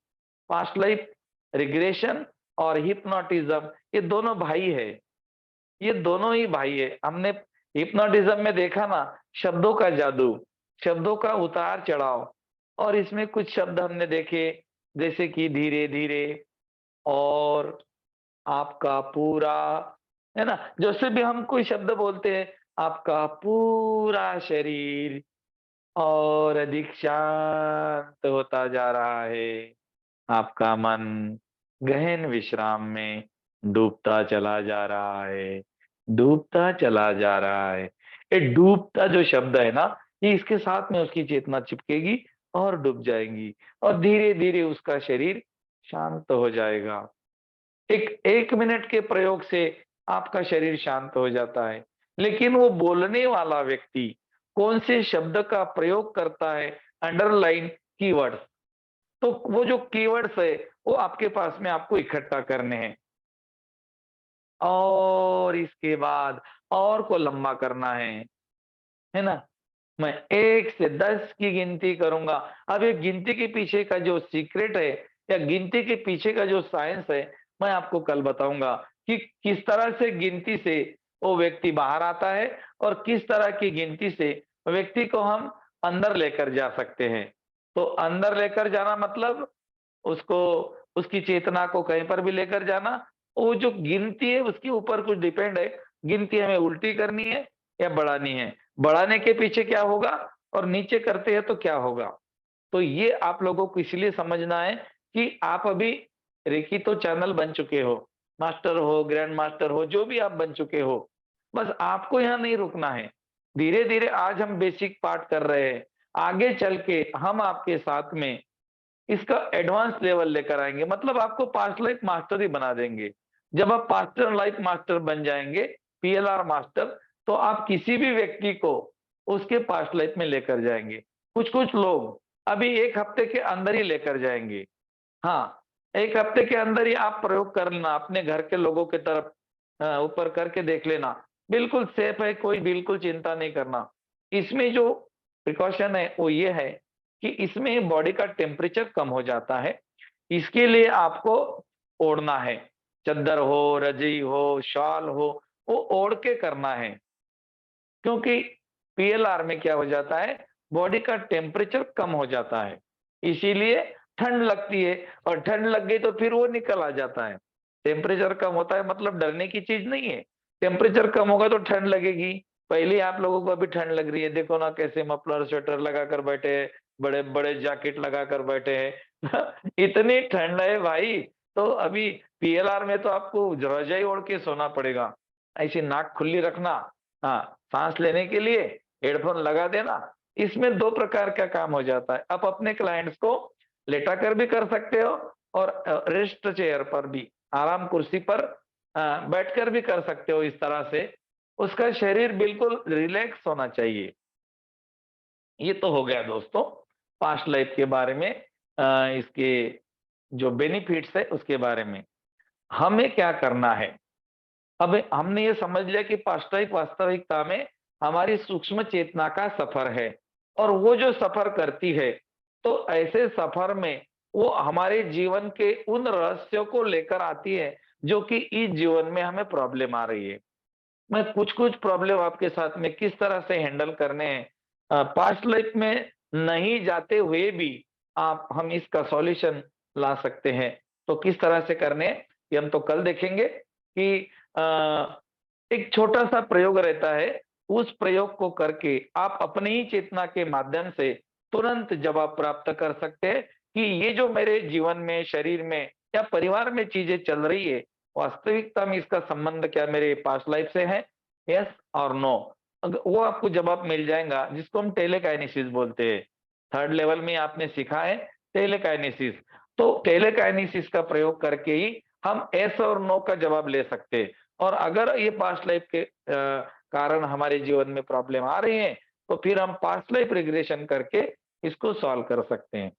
पास्ट लाइफ रिग्रेशन और हिप्नोटिज़्म ये दोनों भाई है। ये दोनों ही भाई है। हमने हिप्नोटिज़्म में देखा ना, शब्दों का जादू, शब्दों का उतार-चढ़ाव, और इसमें कुछ शब्द हमने देखे जैसे कि धीरे-धीरे और आपका पूरा, है ना? जैसे भी हम कोई शब्द बोलते हैं, आपका पूरा शरीर और अधिक शांत होता जा रहा है। आपका मन गहन विश्राम में डूबता चला जा रहा है, डूबता चला जा रहा है। ये डूबता जो शब्द है ना, ये इसके साथ में उसकी चेतना चिपकेगी और डूब जाएँगी और धीरे-धीरे उसका शरीर शांत हो जाएगा। एक 1 मिनट के प्रयोग से आपका शरीर शांत हो जाता है। लेकिन वो बोलने वाला व्यक्ति कौन से शब्द का प्रयोग करता है, अंडरलाइन कीवर्ड्स। तो वो जो कीवर्ड्स है, वो आपके पास में आपको इकट्ठा करने हैं और इसके बाद और को लंबा करना है ना? मैं 1 से 10 की गिनती करूँगा। अब ये गिनती के पीछे का जो सीक्रेट है या गिनती के पीछे का जो साइंस है, मैं आपको कल बताऊँगा कि किस तरह से गिनती से वो व्यक्ति बाहर आता है और किस तरह की गिनती से व्यक्ति को हम अंदर लेकर जा सकते हैं। तो अंदर लेकर जाना मतलब उसको, उसकी चेतना को कहीं पर भी लेकर जाना, वो जो गिनती है उसके ऊपर कुछ डिपेंड है, गिनती हमें उल्टी करनी है या बढ़ानी है। बढ़ाने के पीछे क्या होगा और नीचे करते हैं तो क्या होगा? तो ये आप लोगों को इसलिए समझना है कि आप अभी रेकी तो चैनल बन चुके हो। मास्टर हो, ग्रैंड मास्टर हो, जो भी आप बन चुके हो, बस आपको यहाँ नहीं रुकना है। धीरे-धीरे आज हम बेसिक पार्ट कर रहे हैं, आगे चल के हम आपके साथ में इसका एडवांस लेवल लेकर आएँगे, मतलब आपको पास्ट लाइफ मास्टर ही बना देंगे। जब आप पास्टर लाइफ मास्टर बन जाएँगे, पीएलआर मास्टर, तो आप किसी भी व्यक्ति को उसके पास्ट लाइफ में लेकर जाएँगे। कुछ-कुछ लोग अभी 1 हफ्ते के अंदर ही लेकर जाएँगे। हाँ, 1 हफ्ते के अंदर ही आप प्रयोग कर लेना, अपने घर के लोगों की तरफ ऊपर करके देख लेना। बिल्कुल सेफ है, कोई बिल्कुल चिंता नहीं करना। इसमें जो प्रिकॉशन है, वो ये है कि इसमें बॉडी का टेम्परेचर कम हो जाता है। इसके लिए आपको ओढ़ना है। चद्दर हो, रज़ाई हो, शॉल हो, वो ओढ़ के करना है। क्योंकि पीएलआर में क्या हो जाता है, बॉडी का टेम्परेचर कम हो जाता है। इसीलिए ठंड लगती है और ठंड लग गई तो फिर वो निकल आ जाता है। टेम्परेचर कम होता है मतलब डरने की चीज़ नहीं है। टेम्परेचर कम होगा तो ठंड लगेगी। पहले ही आप लोगों को अभी ठंड लग रही है, देखो ना कैसे मफलर, स्वेटर लगाकर बैठे हैं, बड़े-बड़े जैकेट लगाकर बैठे हैं। इतनी ठंड है भाई, तो अभी पीएलआर में तो आपको रज़ाई ओढ़ के सोना पड़ेगा। ऐसी नाक खुली रखना, हाँ, सांस लेने के लिए हेडफ़ोन लगा देना। इसमें 2 प्रकार का काम हो जाता है। आप अपने क्लाइंट्स को लेटा कर भी कर सकते हो और रेस्ट चेयर पर भी, आराम कुर्सी पर बैठकर भी कर सकते हो इस तरह से। उसका शरीर बिल्कुल रिलैक्स होना चाहिए। ये तो हो गया दोस्तों, पास्ट लाइफ के बारे में इसके जो बेनिफिट्स है उसके बारे में। हमें क्या करना है? अब हमने ये समझ लिया कि पास्ट लाइफ वास्तविकता में हमारी सूक्ष्म चेतना का सफर है और वो जो सफर करती है, तो ऐसे सफर में वो हमारे जीवन के उन रहस्यों को लेकर आती है, जो कि इस जीवन में हमें प्रॉब्लम आ रही है। मैं कुछ-कुछ प्रॉब्लम आपके साथ में किस तरह से हैंडल करने हैं, पास्ट लाइफ में नहीं जाते हुए भी आप हम इसका सॉल्यूशन ला सकते हैं। तो किस तरह से करने हैं, ये हम तो कल देखेंगे कि अ, एक छोटा-सा प्रयोग रहता है, उस प्रयोग को करके आप अपनी ही चेतना के माध्यम से तुरंत जवाब प्राप्त कर सकते हैं कि ये जो मेरे जीवन में, शरीर में या परिवार में चीज़ें चल रही है, वास्तविकता में इसका संबंध क्या मेरे पास्ट लाइफ से है? यस और नो। वो आपको जवाब मिल जाएगा जिसको हम टेलीकाइनेसिस बोलते हैं। 3rd लेवल में आपने सीखा है टेलीकाइनेसिस। तो टेलीकाइनेसिस का प्रयोग करके ही हम यस और नो का जवाब ले सकते हैं और अगर ये पास्ट लाइफ के कारण हमारे जीवन में प्रॉब्लम आ रही है, तो फिर हम पास्ट लाइफ रिग्रेशन करके इसको सॉल्व कर सकते हैं।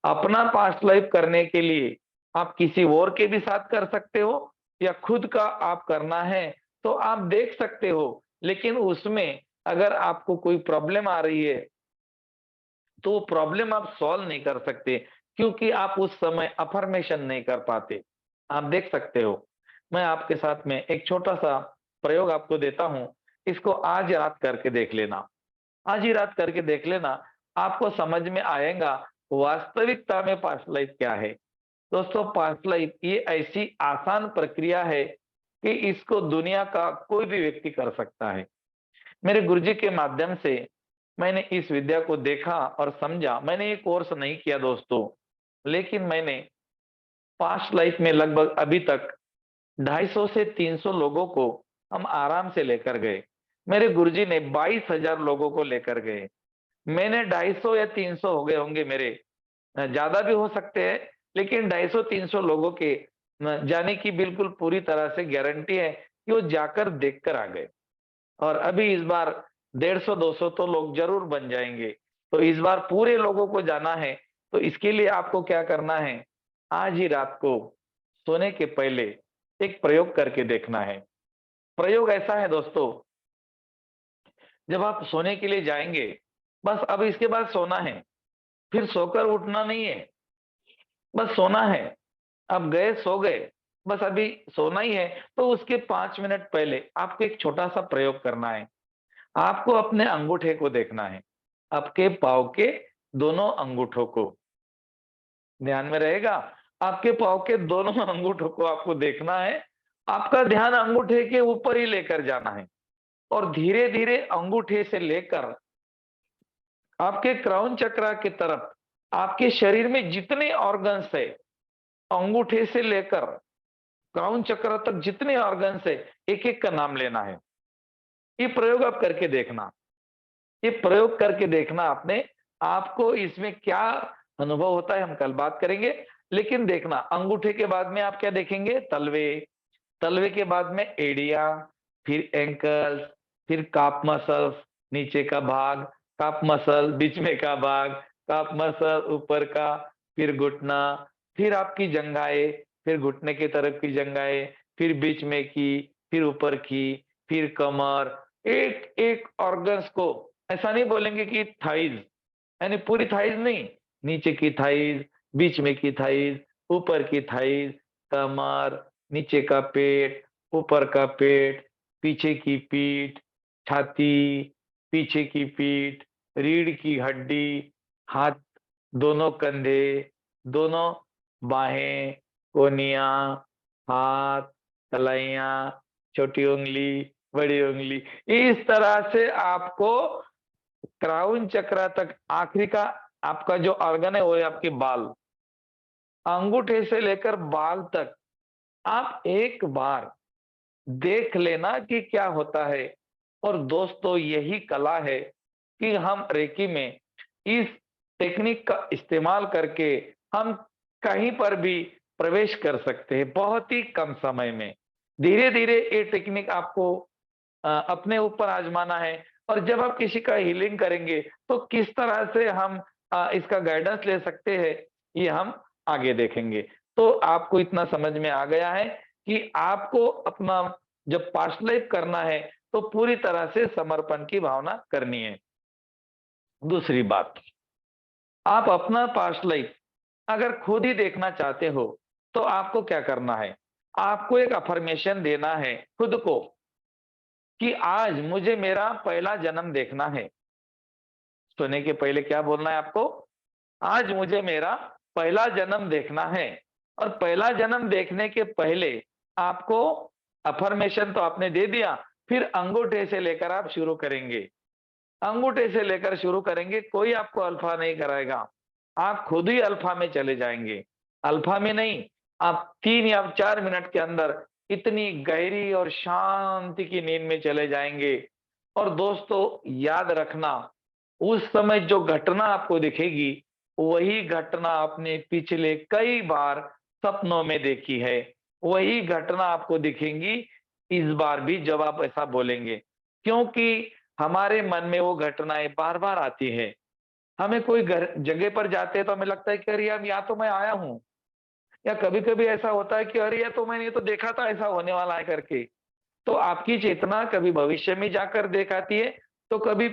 अपना पास्ट लाइफ करने के लिए आप किसी और के भी साथ कर सकते हो या खुद का आप करना है तो आप देख सकते हो। लेकिन उसमें अगर आपको कोई प्रॉब्लम आ रही है, तो वो प्रॉब्लम आप सॉल्व नहीं कर सकते क्योंकि आप उस समय अफ़र्मेशन नहीं कर पाते। आप देख सकते हो। मैं आपके साथ में एक छोटा-सा प्रयोग आपको देता हूँ, इसको आज रात करके देख लेना। आज ही रात करके देख लेना, आपको समझ में आएगा वास्तविकता में पास्ट लाइफ क्या है। दोस्तों पास्ट लाइफ ये ऐसी आसान प्रक्रिया है कि इसको दुनिया का कोई भी व्यक्ति कर सकता है। मेरे गुरुजी के माध्यम से मैंने इस विद्या को देखा और समझा। मैंने ये कोर्स नहीं किया दोस्तों, लेकिन मैंने पास्ट लाइफ में लगभग अभी तक 250 से 300 लोगों को हम आराम से लेकर गए। मेरे गुरुजी ने 22,000 लोगों को लेकर गए। मैंने 250 या 300 हो गए होंगे मेरे, ज़्यादा भी हो सकते हैं, लेकिन 250-300 लोगों के जाने की बिल्कुल पूरी तरह से गारंटी है कि वो जाकर देख कर आ गए। और अभी इस बार 150-200 तो लोग ज़रूर बन जाएँगे। तो इस बार पूरे लोगों को जाना है, तो इसके लिए आपको क्या करना है, आज ही रात को सोने के पहले एक प्रयोग करके देखना है। प्रयोग ऐसा है दोस्तों, जब आप सोने के लिए जाएँगे, बस अब इसके बाद सोना है, फिर सोकर उठना नहीं है, बस सोना है। अब गए, सो गए, बस अभी सोना ही है, तो उसके 5 मिनट पहले आपको एक छोटा-सा प्रयोग करना है। आपको अपने अंगूठे को देखना है, आपके पाँव के दोनों अंगूठों को, ध्यान में रहेगा, आपके पाँव के दोनों अंगूठों को आपको देखना है, आपका ध्यान अंगूठे के ऊपर ही लेकर जाना है और धीरे-धीरे अंगूठे से लेकर आपके क्राउन चक्रा की तरफ, आपके शरीर में जितने ऑर्गन्स है, अंगूठे से लेकर क्राउन चक्र तक जितने ऑर्गन्स है, एक-एक का नाम लेना है। ये प्रयोग आप करके देखना। ये प्रयोग करके देखना आपने, आपको इसमें क्या अनुभव होता है हम कल बात करेंगे। लेकिन देखना अंगूठे के बाद में आप क्या देखेंगे? तलवे, तलवे के बाद में एड़ियाँ, फिर एंकल्स, फिर काफ मसल्स, नीचे का भाग, काफ मसल, बीच में का भाग, काफ मसल ऊपर का, फिर घुटना, फिर आपकी जंघाएँ, फिर घुटने की तरफ की जंघाएँ, फिर बीच में की, फिर ऊपर की, फिर कमर, एक-एक ऑर्गन्स को ऐसा नहीं बोलेंगे कि थाइज़, यानी पूरी थाइज़ नहीं, नीचे की थाइज़, बीच में की थाइज़, ऊपर की थाइज़, कमर, नीचे का पेट, ऊपर का पेट, पीछे की पीठ, छाती, पीछे की पीठ, रीढ़ की हड्डी, हाथ, दोनों कंधे, दोनों बाहें, कोहनियाँ, हाथ, कलाइयाँ, छोटी उँगली, बड़ी उँगली, इस तरह से आपको क्राउन चक्र तक आखिरी का आपका जो ऑर्गन है वो है आपके बाल। अंगूठे से लेकर बाल तक आप एक बार देख लेना कि क्या होता है। और दोस्तों यही कला है कि हम रेकी में इस टेक्निक का इस्तेमाल करके हम कहीं पर भी प्रवेश कर सकते हैं बहुत ही कम समय में। धीरे-धीरे ये टेक्निक आपको अपने ऊपर आज़माना है। और जब आप किसी का हीलिंग करेंगे, तो किस तरह से हम इसका गाइडेंस ले सकते हैं, ये हम आगे देखेंगे। तो आपको इतना समझ में आ गया है कि आपको अपना जब पास्ट लाइफ करना है, तो पूरी तरह से समर्पण की भावना करनी है। दूसरी बात, आप अपना पास्ट लाइफ अगर खुद ही देखना चाहते हो, तो आपको क्या करना है? आपको एक अफ़र्मेशन देना है खुद को कि आज मुझे मेरा पहला जन्म देखना है। सोने के पहले क्या बोलना है आपको? आज मुझे मेरा पहला जन्म देखना है। और पहला जन्म देखने के पहले आपको अफ़र्मेशन तो आपने दे दिया, फिर अंगूठे से लेकर आप शुरू करेंगे। अंगूठे से लेकर शुरू करेंगे, कोई आपको अल्फ़ा नहीं कराएगा। आप खुद ही अल्फ़ा में चले जाएँगे। अल्फ़ा में नहीं, आप 3 या 4 मिनट के अंदर इतनी गहरी और शांति की नींद में चले जाएँगे। और दोस्तों याद रखना, उस समय जो घटना आपको दिखेगी, वही घटना आपने पिछले कई बार सपनों में देखी है। वही घटना आपको दिखेंगी इस बार भी जब आप ऐसा बोलेंगे। क्योंकि हमारे मन में वो घटनाएँ बार-बार आती हैं। हमें कोई घर जगह पर जाते हैं तो हमें लगता है कि अरे यार यहाँ तो मैं आया हूँ। या कभी-कभी ऐसा होता है कि अरे यार तो मैंने ये तो देखा था ऐसा होने वाला है करके। तो आपकी चेतना कभी भविष्य में जाकर दिखाती है, तो कभी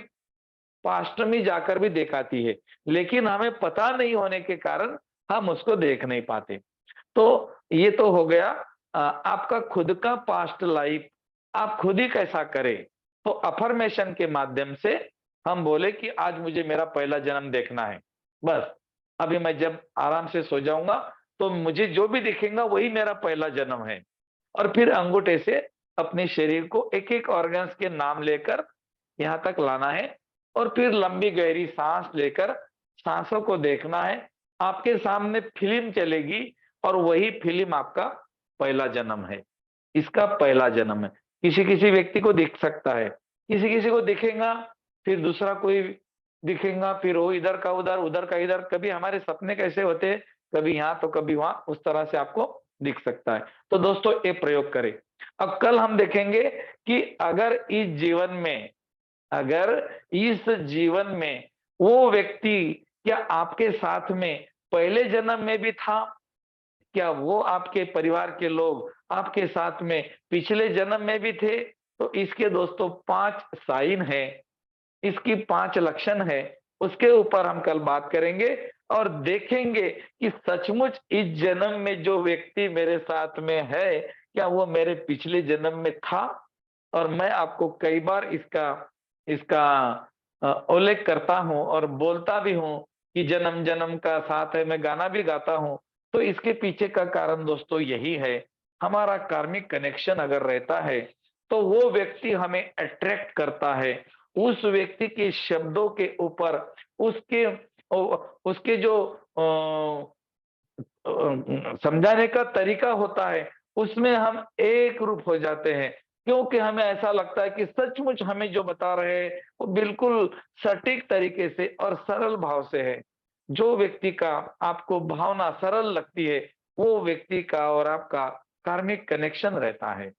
पास्ट में जाकर भी दिखाती है। लेकिन हमें पता नहीं होने के कारण हम उसको देख नहीं पाते। तो ये तो हो गया आपका खुद का पास्ट लाइफ आप खुद ही कैसा करें। तो अफ़र्मेशन के माध्यम से हम बोले कि आज मुझे मेरा पहला जन्म देखना है। बस, अभी मैं जब आराम से सो जाऊँगा, तो मुझे जो भी दिखेगा वही मेरा पहला जन्म है। और फिर अंगूठे से अपने शरीर को एक-एक ऑर्गन्स के नाम लेकर यहाँ तक लाना है। और फिर लंबी गहरी साँस लेकर साँसों को देखना है। आपके सामने फ़िल्म चलेगी और वही फ़िल्म आपका पहला जन्म है। इसका पहला जन्म है। किसी-किसी व्यक्ति को दिख सकता है, किसी-किसी को दिखेगा, फिर दूसरा कोई दिखेगा, फिर वो इधर का उधर का इधर। कभी हमारे सपने कैसे होते हैं, कभी यहाँ तो कभी वहाँ, उस तरह से आपको दिख सकता है। तो दोस्तों ये प्रयोग करें। अब कल हम देखेंगे कि अगर इस जीवन में वो व्यक्ति क्या आपके साथ में पहले जन्म में भी था? क्या वो आपके परिवार के लोग आपके साथ में पिछले जन्म में भी थे? तो इसके दोस्तों 5 साइन हैं, इसकी 5 लक्षण है, उसके ऊपर हम कल बात करेंगे। और देखेंगे कि सचमुच इस जन्म में जो व्यक्ति मेरे साथ में है, क्या वो मेरे पिछले जन्म में था? और मैं आपको कई बार इसका इसका उल्लेख करता हूँ और बोलता भी हूँ कि जन्म-जन्म का साथ है, मैं गाना भी गाता हूँ। तो इसके पीछे का कारण दोस्तों यही है, हमारा कार्मिक कनेक्शन अगर रहता है, तो वो व्यक्ति हमें अट्रैक्ट करता है। उस व्यक्ति के शब्दों के ऊपर उसके उसके जो समझाने का तरीका होता है, उसमें हम एक रूप हो जाते हैं, क्योंकि हमें ऐसा लगता है कि सचमुच हमें जो बता रहे हैं, वो बिल्कुल सटीक तरीके से और सरल भाव से है। जो व्यक्ति का आपको भावना सरल लगती है, वो व्यक्ति का और आपका कार्मिक कनेक्शन रहता है।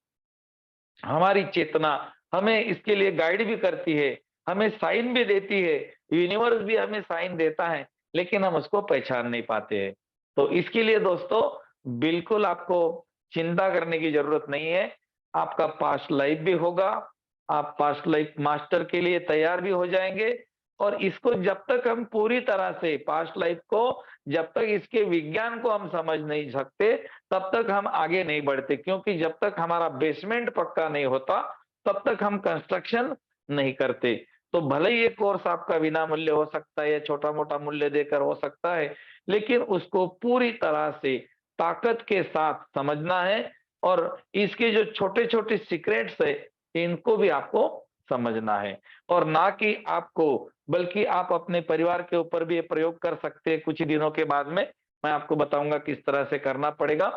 हमारी चेतना हमें इसके लिए गाइड भी करती है, हमें साइन भी देती है, यूनिवर्स भी हमें साइन देता है, लेकिन हम उसको पहचान नहीं पाते हैं। तो इसके लिए दोस्तों बिल्कुल आपको चिंता करने की जरूरत नहीं है। आपका पास्ट लाइफ भी होगा, आप पास्ट लाइफ मास्टर के लिए तैयार भी हो जाएंगे। और इसको जब तक हम पूरी तरह से पास्ट लाइफ को, जब तक इसके विज्ञान को हम समझ नहीं सकते, तब तक हम आगे नहीं बढ़ते, क्योंकि जब तक हमारा बेसमेंट पक्का नहीं होता, तब तक हम कंस्ट्रक्शन नहीं करते। तो भले ही ये कोर्स आपका बिना मूल्य हो सकता है या छोटा-मोटा मूल्य देकर हो सकता है, लेकिन उसको पूरी तरह से ताकत के साथ समझना है और इसके जो छोटे-छोटे सीक्रेट्स है, इनको भी आपको समझना है। और ना कि आपको, बल्कि आप अपने परिवार के ऊपर भी ये प्रयोग कर सकते हैं कुछ ही दिनों के बाद में। मैं आपको बताऊँगा किस तरह से करना पड़ेगा,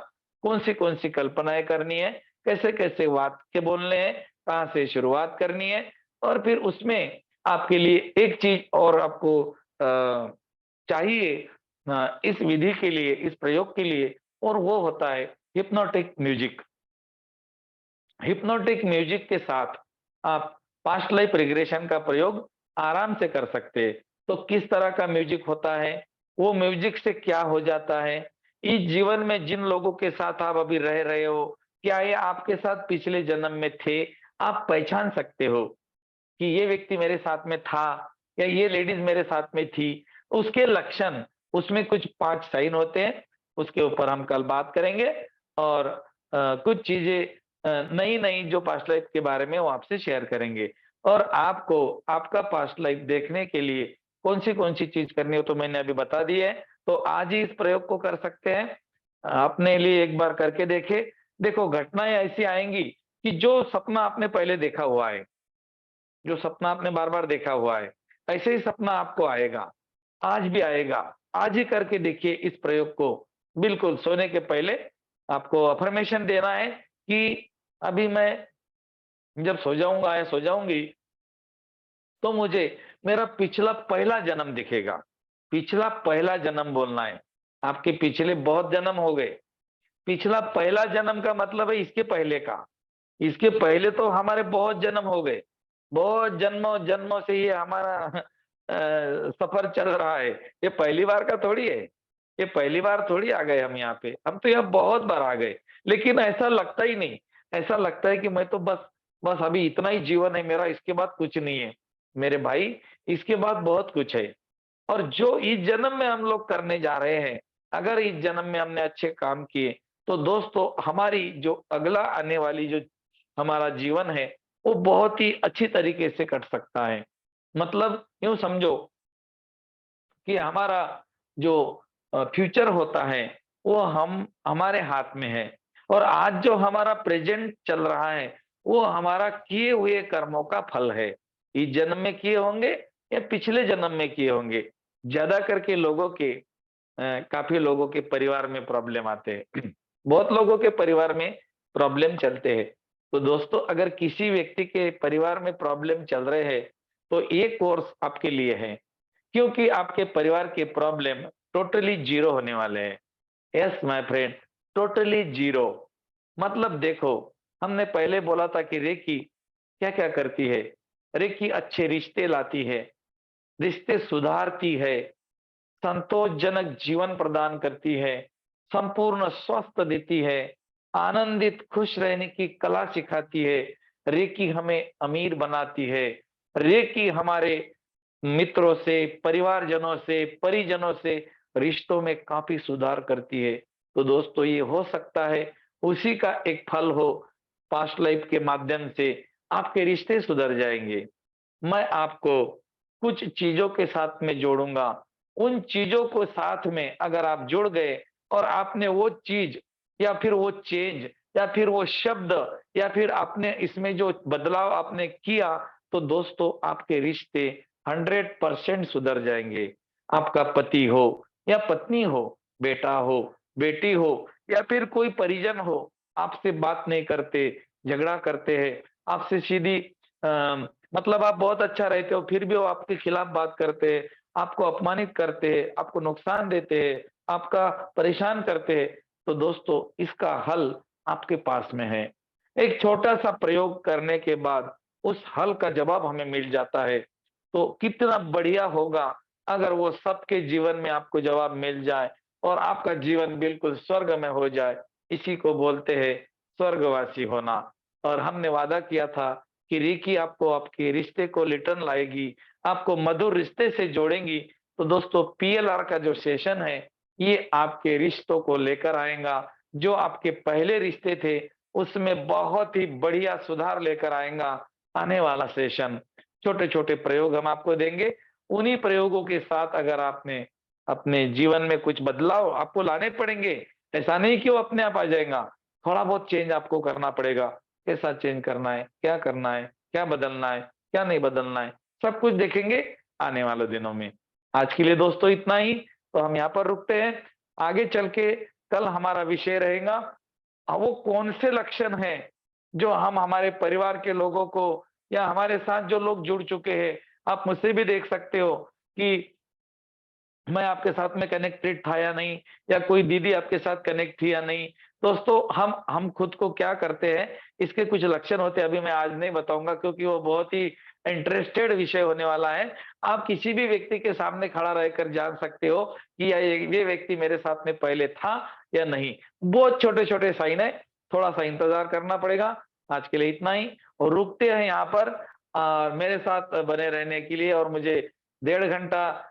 कौन सी कल्पनाएँ करनी है, कैसे-कैसे वाक्य बोलने हैं, कहाँ से शुरुआत करनी है और फिर उसमें आपके लिए एक चीज़ और आपको चाहिए इस विधि के लिए, इस प्रयोग के लिए, और वो होता है हिप्नोटिक म्यूज़िक। हिप्नोटिक म्यूजिक के साथ आप पास्ट लाइफ रिग्रेशन का प्रयोग आराम से कर सकते हैं। तो किस तरह का म्यूजिक होता है, वो म्यूजिक से क्या हो जाता है, इस जीवन में जिन लोगों के साथ आप अभी रह रहे हो, क्या ये आपके साथ पिछले जन्म में थे? आप पहचान सकते हो कि ये व्यक्ति मेरे साथ में था या ये लेडीज मेरे साथ में थी। उसके लक्षण, उसमें कुछ 5 साइन होते हैं, उसके ऊपर हम कल बात करेंगे। और कुछ चीज़ें नई-नई जो पास्ट लाइफ के बारे में वो आपसे शेयर करेंगे। और आपको आपका पास्ट लाइफ देखने के लिए कौन-सी चीज़ करनी हो तो मैंने अभी बता दी है। तो आज ही इस प्रयोग को कर सकते हैं। अपने लिए एक बार करके देखें। देखो घटनाएँ ऐसी आएँगी कि जो सपना आपने पहले देखा हुआ है, जो सपना आपने बार-बार देखा हुआ है, ऐसे ही सपना आपको आएगा। आज भी आएगा। आज ही करके देखिए इस प्रयोग को। बिल्कुल सोने के पहले आपको अफ़र्मेशन देना है कि अभी मैं जब सो जाऊँगा या सो जाऊँगी, तो मुझे मेरा पिछला पहला जन्म दिखेगा। पिछला पहला जन्म बोलना है। आपके पिछले बहुत जन्म हो गए। पिछला पहला जन्म का मतलब है इसके पहले का। इसके पहले तो हमारे बहुत जन्म हो गए। बहुत जन्मों-जन्मों से ये हमारा सफ़र चल रहा है। ये पहली बार का थोड़ी है। ये पहली बार थोड़ी आ गए हम यहाँ पे। हम तो यहाँ बहुत बार आ गए। लेकिन ऐसा लगता ही नहीं। ऐसा लगता है कि मैं तो बस बस अभी इतना ही जीवन है मेरा, इसके बाद कुछ नहीं है। मेरे भाई, इसके बाद बहुत कुछ है। और जो इस जन्म में हम लोग करने जा रहे हैं, अगर इस जन्म में हमने अच्छे काम किए, तो दोस्तों हमारी जो अगला आने वाली जो हमारा जीवन है, वो बहुत ही अच्छी तरीके से कट सकता है। मतलब यूँ समझो कि हमारा जो फ्यूचर होता है, वो हम हमारे हाथ में है। और आज जो हमारा प्रेज़ेंट चल रहा है, वो हमारा किए हुए कर्मों का फल है। इस जन्म में किए होंगे या पिछले जन्म में किए होंगे। ज़्यादा करके लोगों के काफ़ी लोगों के परिवार में प्रॉब्लम आते हैं। बहुत लोगों के परिवार में प्रॉब्लम चलते हैं। तो दोस्तों अगर किसी व्यक्ति के परिवार में प्रॉब्लम चल रहे हैं, तो ये कोर्स आपके लिए है। क्योंकि आपके परिवार के प्रॉब्लम टोटली ज़ीरो होने वाले हैं। Yes my friend, totally zero. मतलब देखो, हमने पहले बोला था कि रेकी क्या-क्या करती है? रेकी अच्छे रिश्ते लाती है, रिश्ते सुधारती है, संतोषजनक जीवन प्रदान करती है, संपूर्ण स्वास्थ्य देती है, आनंदित खुश रहने की कला सिखाती है, रेकी हमें अमीर बनाती है, रेकी हमारे मित्रों से, परिवारजनों से, परिजनों से रिश्तों में काफ़ी सुधार करती है। तो दोस्तों ये हो सकता है उसी का एक फल हो, पास्ट लाइफ के माध्यम से आपके रिश्ते सुधर जाएँगे। मैं आपको कुछ चीज़ों के साथ में जोड़ूँगा। उन चीज़ों को साथ में अगर आप जुड़ गए और आपने वो चीज़ या फिर वो चेंज या फिर वो शब्द या फिर आपने इसमें जो बदलाव आपने किया, तो दोस्तों आपके रिश्ते 100% सुधर जाएँगे। आपका पति हो या पत्नी हो, बेटा हो, बेटी हो या फिर कोई परिजन हो, आपसे बात नहीं करते, झगड़ा करते हैं, आपसे सीधी मतलब आप बहुत अच्छा रहते हो, फिर भी वो आपके खिलाफ बात करते हैं, आपको अपमानित करते हैं, आपको नुकसान देते हैं, आपका परेशान करते हैं, तो दोस्तों इसका हल आपके पास में है। एक छोटा-सा प्रयोग करने के बाद उस हल का जवाब हमें मिल जाता है, तो कितना बढ़िया होगा अगर वो सबके जीवन में आपको जवाब मिल जाए और आपका जीवन बिल्कुल स्वर्ग में हो जाए। इसी को बोलते हैं स्वर्गवासी होना। और हमने वादा किया था कि रिकी आपको आपके रिश्ते को रिटर्न लाएगी, आपको मधुर रिश्ते से जोड़ेंगी। तो दोस्तों पीएलआर का जो सेशन है, ये आपके रिश्तों को लेकर आएगा। जो आपके पहले रिश्ते थे, उसमें बहुत ही बढ़िया सुधार लेकर आएगा आने वाला सेशन। छोटे-छोटे प्रयोग हम आपको देंगे। उन्हीं प्रयोगों के साथ अगर आपने अपने जीवन में कुछ बदलाव आपको लाने पड़ेंगे। ऐसा नहीं कि वो अपने आप आ जाएगा, थोड़ा बहुत चेंज आपको करना पड़ेगा। कैसा चेंज करना है, क्या करना है, क्या बदलना है, क्या नहीं बदलना है, सब कुछ देखेंगे आने वाले दिनों में। आज के लिए दोस्तों इतना ही, तो हम यहाँ पर रुकते हैं। आगे चल के कल हमारा विषय रहेगा वो कौन से लक्षण हैं, जो हम हमारे परिवार के लोगों को या हमारे साथ जो लोग जुड़ चुके हैं, आप मुझसे भी देख सकते हो कि मैं आपके साथ में कनेक्टेड था या नहीं, या कोई दीदी आपके साथ कनेक्ट थी या नहीं। दोस्तों हम खुद को क्या करते हैं, इसके कुछ लक्षण होते हैं, अभी मैं आज नहीं बताऊँगा क्योंकि वो बहुत ही इंटरेस्टेड विषय होने वाला है। आप किसी भी व्यक्ति के सामने खड़ा रहकर जान सकते हो कि ये व्यक्ति मेरे साथ में पहले था या नहीं। बहुत छोटे-छोटे साइन है, थोड़ा-सा इंतज़ार करना पड़ेगा। आज के लिए इतना ही और रुकते हैं यहाँ पर मेरे साथ बने रहने के लिए और मुझे 1.5 घंटा